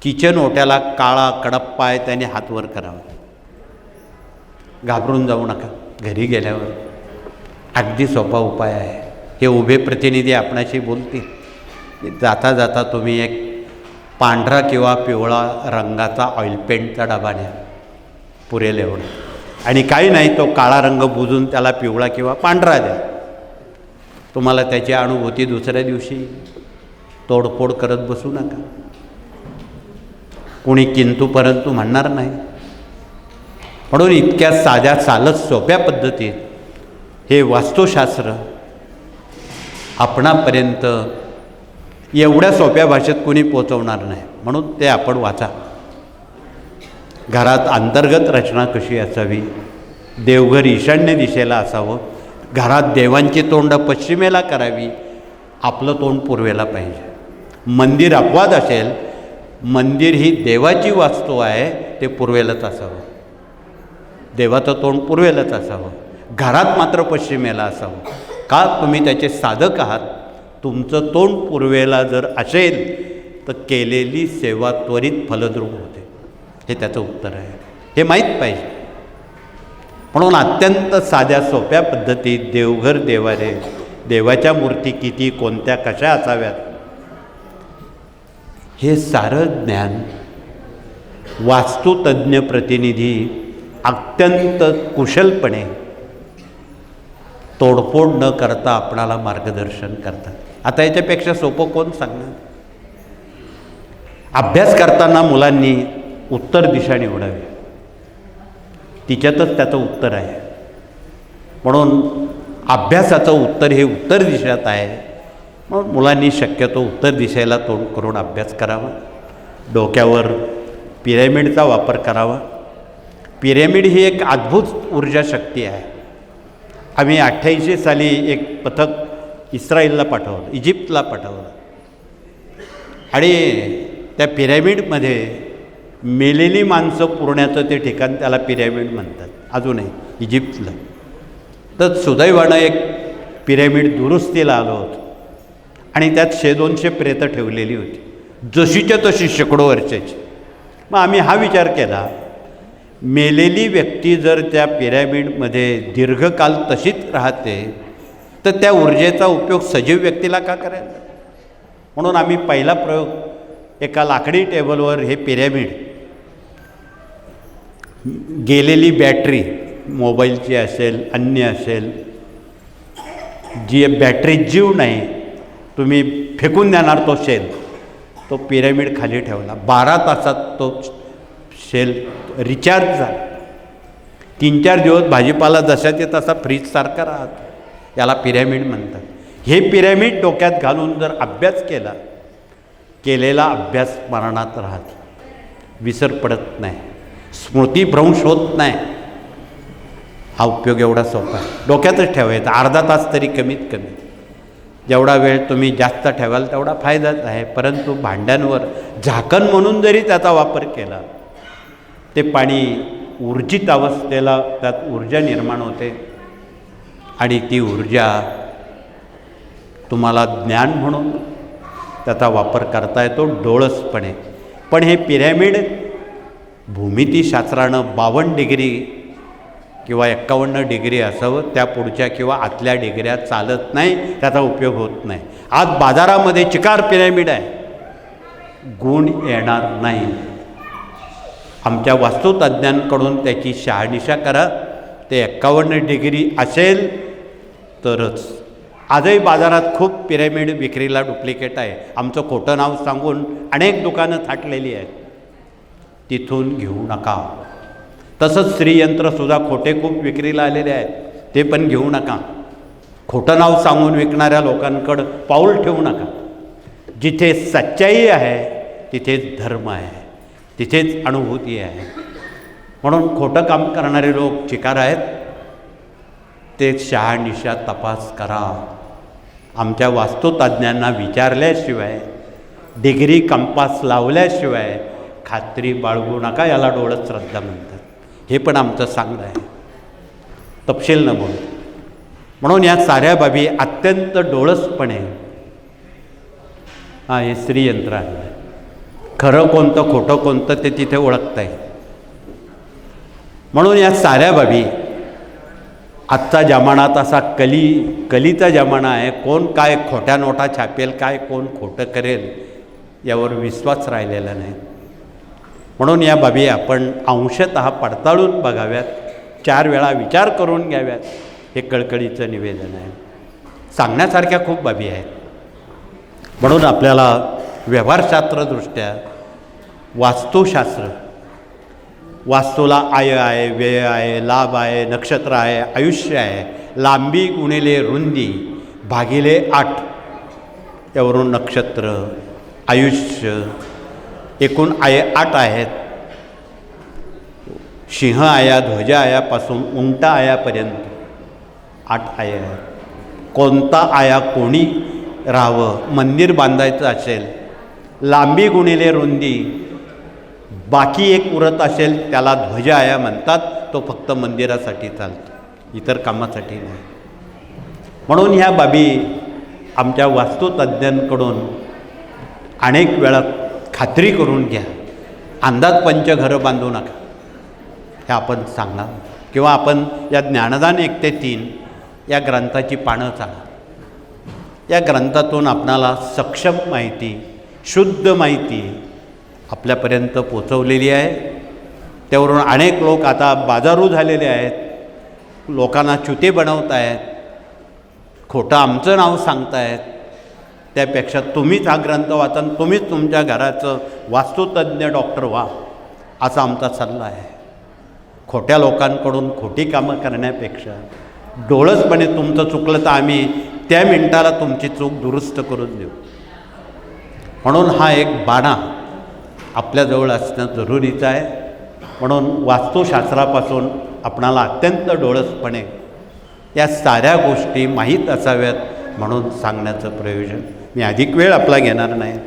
किचन ओट्याला काळा कडप्पा आहे, त्याने हात वर करावा. घाबरून जाऊ नका. घरी गेल्यावर अगदी सोपा उपाय आहे. हे उभे प्रतिनिधी आपणाशी बोलतील. जाता जाता तुम्ही एक पांढरा किंवा पिवळा रंगाचा ऑइल पेंटचा डबा न्या, पुरेल एवढं. आणि काही नाही, तो काळा रंग बुजून त्याला पिवळा किंवा पांढरा द्या. तुम्हाला त्याची अनुभूती दुसऱ्या दिवशी. तोडफोड करत बसू नका. कोणी किंतु परंतु म्हणणार नाही. म्हणून इतक्या साध्या सालच सोप्या पद्धतीत हे वास्तुशास्त्र आपणापर्यंत एवढ्या सोप्या भाषेत कोणी पोचवणार नाही. म्हणून ते आपण वाचा. घरात अंतर्गत रचना कशी असावी? देवघर ईशान्य दिशेला असावं. घरात देवांची तोंड पश्चिमेला करावी, आपलं तोंड पूर्वेला पाहिजे. मंदिर अपवाद असेल, मंदिर ही देवाची वास्तू आहे, ते पूर्वेलाच असावं. देवाचं तोंड पूर्वेलाच असावं. घरात मात्र पश्चिमेला असावं. का? तुम्ही त्याचे साधक आहात. तुमचं तोंड पूर्वेला जर असेल तर केलेली सेवा त्वरित फलद्रूप होते. हे त्याचं उत्तर आहे. हे माहीत पाहिजे. म्हणून अत्यंत साध्या सोप्या पद्धतीत देवघर, देवारे, देवाच्या मूर्ती किती, कोणत्या, कशा असाव्यात, हे सारं ज्ञान वास्तुतज्ञ प्रतिनिधी अत्यंत कुशलपणे तोडफोड न करता आपणाला मार्गदर्शन करतात. आता याच्यापेक्षा सोपं कोण सांगणार? अभ्यास करताना मुलांनी उत्तर दिशा निवडावी, तिच्यातच त्याचं उत्तर आहे. म्हणून अभ्यासाचं उत्तर हे उत्तर दिशेत आहे. म्हणून मुलांनी शक्यतो उत्तर दिशेला तोंड करून अभ्यास करावा. डोक्यावर पिरॅमिडचा वापर करावा. पिरॅमिड ही एक अद्भुत ऊर्जा शक्ती आहे. आम्ही 88 साली एक पथक इस्रायलला पाठवलं, इजिप्तला पाठवलं आणि त्या पिरॅमिडमध्ये मेलेली माणसं पुरण्याचं ते ठिकाण, त्याला पिरॅमिड म्हणतात अजूनही इजिप्तला. तर सुदैवानं एक पिरॅमिड दुरुस्तीला आलो होतो आणि त्यात 100-200 प्रेतं ठेवलेली होती, जशीच्या तशी शेकडो वर्षाची. मग आम्ही हा विचार केला, मेलेली व्यक्ती जर त्या पिरॅमिडमध्ये दीर्घकाल तशीच राहते तर त्या ऊर्जेचा उपयोग सजीव व्यक्तीला का करायचा? म्हणून आम्ही पहिला प्रयोग, एका लाकडी टेबलवर हे पिरॅमिड, गेलेली बॅटरी मोबाईलची असेल, अन्य असेल, जी बॅटरी जीव नाही, तुम्ही फेकून देणार तो शेल, तो पिरॅमिड खाली ठेवला. 12 तासात तो शेल रिचार्ज झाला. 3-4 दिवस भाजीपाला जशाचे तसा फ्रीजसारखा राहतो. याला पिरॅमिड म्हणतात. हे पिरॅमिड डोक्यात घालून जर अभ्यास केला, केलेला अभ्यास स्मरणात राहतो, विसर पडत नाही, स्मृतिभ्रंश होत नाही. हा उपयोग एवढा सोपा आहे. डोक्यातच ठेवायचा, अर्धा तास तरी कमीत कमी. जेवढा वेळ तुम्ही जास्त ठेवाल तेवढा फायदाच आहे. परंतु भांड्यांवर झाकण म्हणून जरी त्याचा वापर केला, ते पाणी ऊर्जित अवस्थेला, त्यात ऊर्जा निर्माण होते आणि ती ऊर्जा तुम्हाला ज्ञान म्हणून त्याचा वापर करता येतो डोळसपणे. पण हे पिरॅमिड भूमितीशास्त्रानं 52 डिग्री किंवा 51 डिग्री असावं, त्या पुढच्या किंवा आतल्या डिग्र्या चालत नाही, त्याचा उपयोग होत नाही. आज बाजारामध्ये चिकार पिरॅमिड आहे, गुण येणार नाही. आमच्या वास्तुतज्ञांकडून त्याची शहानिशा करा. ते 51 डिग्री असेल तरच. आजही बाजारात खूप पिरॅमिड विक्रीला डुप्लिकेट आहे. आमचं खोटं नाव सांगून अनेक दुकानं थाटलेली आहेत, तिथून घेऊ नका. तसंच श्रीयंत्रसुद्धा खोटे खूप विक्रीला आलेले आहेत, ते पण घेऊ नका. खोटं नाव सांगून विकणाऱ्या लोकांकडं पाऊल ठेवू नका. जिथे सच्चाई आहे तिथेच धर्म आहे, तिथेच अनुभूती आहे. म्हणून खोटं काम करणारे लोक चिकार आहेत, ते शहानिशा तपास करा. आमच्या वास्तुतज्ञांना विचारल्याशिवाय, डिग्री कंपास लावल्याशिवाय खात्री बाळगू नका. याला डोळस श्रद्धा म्हणतात. हे पण आमचं सांगणं आहे, तपशील न बोल. म्हणून या साऱ्या बाबी अत्यंत डोळसपणे, हे श्रीयंत्र आहे, खरं कोणतं खोटं कोणतं ते तिथे ओळखता येईल. म्हणून या साऱ्या बाबी, आजचा जमाना तसा कलीचा जमाना आहे. कोण काय खोट्या नोटा छापेल, काय कोण खोटं करेल, यावर विश्वास राहिलेला नाही. म्हणून या बाबी आपण अंशतः पडताळून बघाव्यात, 4 वेळा विचार करून घ्याव्यात. हे कळकळीचं निवेदन आहे. सांगण्यासारख्या खूप बाबी आहेत. म्हणून आपल्याला व्यवहारशास्त्रदृष्ट्या वास्तुशास्त्र, वास्तूला आय आहे, व्यय आहे, लाभ आहे, नक्षत्र आहे, आयुष्य आहे, लांबी गुणिले रुंदी भागिले 8, यावरून नक्षत्र, आयुष्य, एकूण आय 8 आहेत. सिंह आया, ध्वज आयापासून उंटा आयापर्यंत 8 आया आहेत. कोणता आया कोणी राहावं, मंदिर बांधायचं असेल, लांबी गुणिले रुंदी, बाकी एक उरत असेल त्याला ध्वज आया म्हणतात. तो फक्त मंदिरासाठी चालतो, इतर कामासाठी नाही. म्हणून ह्या बाबी आमच्या वास्तुतज्ञांकडून अनेक वेळा खात्री करून घ्या. अंदाजपंच घरं बांधू नका, हे आपण सांगणार. किंवा आपण या ज्ञानदान 1 ते 3 या ग्रंथाची पानं चाला. या ग्रंथातून आपणाला सक्षम माहिती, शुद्ध माहिती आपल्यापर्यंत पोचवलेली आहे. त्यावरून अनेक लोक आता बाजारू झालेले आहेत, लोकांना च्युते बनवत आहेत, खोटं आमचं नाव सांगतायत. त्यापेक्षा तुम्हीच हा ग्रंथ वाचा, तुम्हीच तुमच्या घराचं वास्तुतज्ञ डॉक्टर व्हा, असा आमचा सल्ला आहे. खोट्या लोकांकडून खोटी कामं करण्यापेक्षा डोळसपणे तुमचं चुकलं तर आम्ही त्या मिनिटाला तुमची चूक दुरुस्त करून देऊ. म्हणून हा एक बाणा आपल्याजवळ असणं जरुरीचं आहे. म्हणून वास्तुशास्त्रापासून आपणाला अत्यंत डोळसपणे या साऱ्या गोष्टी माहीत असाव्यात म्हणून सांगण्याचं प्रयोजन. मी अधिक वेळ आपला घेणार नाही.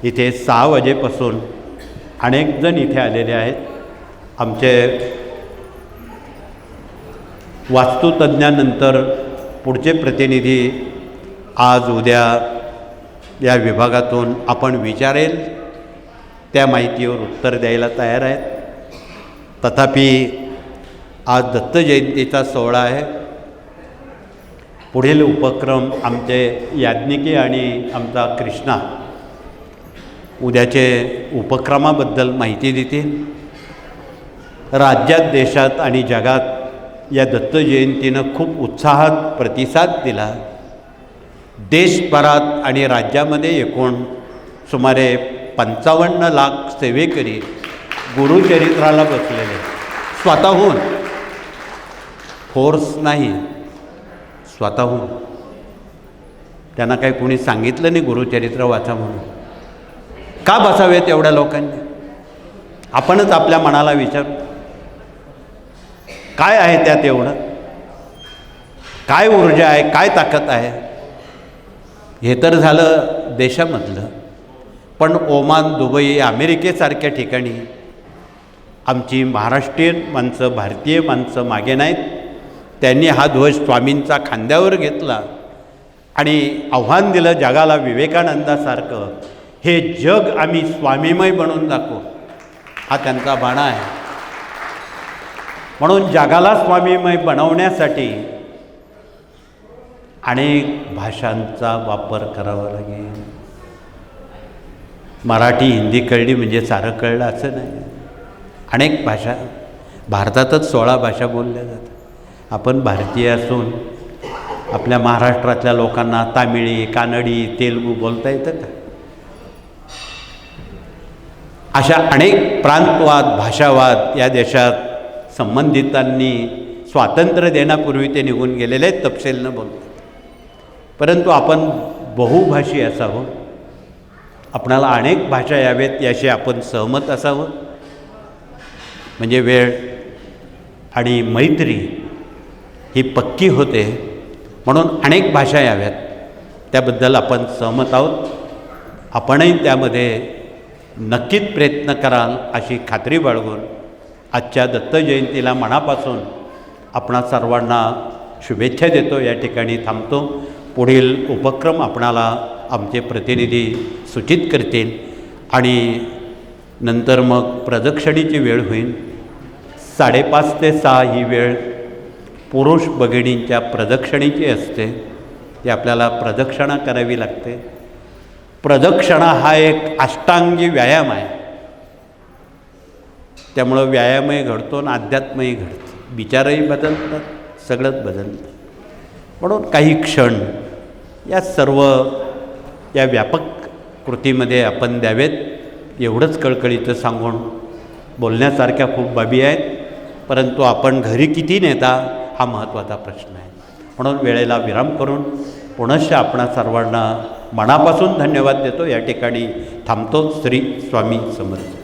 इथे 6 वाजेपासून अनेक जण इथे आलेले आहेत. आमचे वास्तुतज्ञानंतर पुढचे प्रतिनिधी आज उद्या या विभागातून आपण विचारेल त्या माहितीवर उत्तर द्यायला तयार आहेत. तथापि आज दत्त जयंतीचा सोहळा आहे. पुढील उपक्रम आमचे याज्ञिकी आणि आमचा कृष्णा उद्याचे उपक्रमाबद्दल माहिती देतील. राज्यात, देशात आणि जगात या दत्त जयंतीनं खूप उत्साहात प्रतिसाद दिला. देशभरात आणि राज्यामध्ये एकूण सुमारे 55 लाख सेवेकरी गुरुचरित्राला बसलेले, स्वतःहून, फोर्स नाही, स्वतःहून. त्यांना काही कोणी सांगितलं नाही गुरुचरित्र वाचा म्हणून. का बसावेत एवढ्या लोकांनी? आपणच आपल्या मनाला विचारू, काय आहे त्यात एवढं? काय ऊर्जा आहे, काय ताकद आहे? हे तर झालं देशामधलं. पण ओमान, दुबई, अमेरिकेसारख्या ठिकाणी आमची महाराष्ट्रीयन माणसं, भारतीय माणसं मागे नाहीत. त्यांनी हा ध्वज स्वामींचा खांद्यावर घेतला आणि आव्हान दिलं जगाला विवेकानंदासारखं, हे जग आम्ही स्वामीमय बनवून दाखवू. हा त्यांचा बाणा आहे. म्हणून जगाला स्वामीमय बनवण्यासाठी अनेक भाषांचा वापर करावा लागेल. मराठी, हिंदी कळली म्हणजे सारं कळलं असं नाही. अनेक भाषा, भारतातच 16 भाषा बोलल्या जातात. आपण भारतीय असून आपल्या महाराष्ट्रातल्या लोकांना तामिळी, कानडी, तेलुगू बोलता येतं का? अशा अनेक प्रांतवाद, भाषावाद या देशात संबंधितांनी स्वातंत्र्य देण्यापूर्वी ते निघून गेलेले आहेत, तपशील न बोलतात. परंतु आपण बहुभाषी असावं, आपणाला अनेक भाषा यावेत याशी आपण सहमत असावं. म्हणजे वेळ आणि मैत्री ही पक्की होते. म्हणून अनेक भाषा याव्यात, त्याबद्दल आपण सहमत आहोत. आपणही त्यामध्ये नक्कीच प्रयत्न कराल अशी खात्री बाळगून आजच्या दत्त जयंतीला मनापासून आपणा सर्वांना शुभेच्छा देतो. या ठिकाणी थांबतो. पुढील उपक्रम आपणाला आमचे प्रतिनिधी सूचित करतील आणि नंतर मग प्रदक्षिणेची वेळ होईल. 5:30 ते 6 ही वेळ पुरुष भगिनींच्या प्रदक्षिणेची असते. ती आपल्याला प्रदक्षिणा करावी लागते. प्रदक्षिणा हा एक अष्टांगी व्यायाम आहे. त्यामुळं व्यायामही घडतो आणि अध्यात्मही घडतं. विचारही बदलतात, सगळंच बदलतं. म्हणून काही क्षण या सर्व या व्यापक कृतीमध्ये आपण द्यावेत, एवढंच कळकळीचं सांगून. बोलण्यासारख्या खूप बाबी आहेत, परंतु आपण घरी किती नेता हा महत्त्वाचा प्रश्न आहे. म्हणून वेळेला विराम करून पुनश्च आपणा सर्वांना मनापासून धन्यवाद देतो. या ठिकाणी थांबतो. श्री स्वामी समर्थ.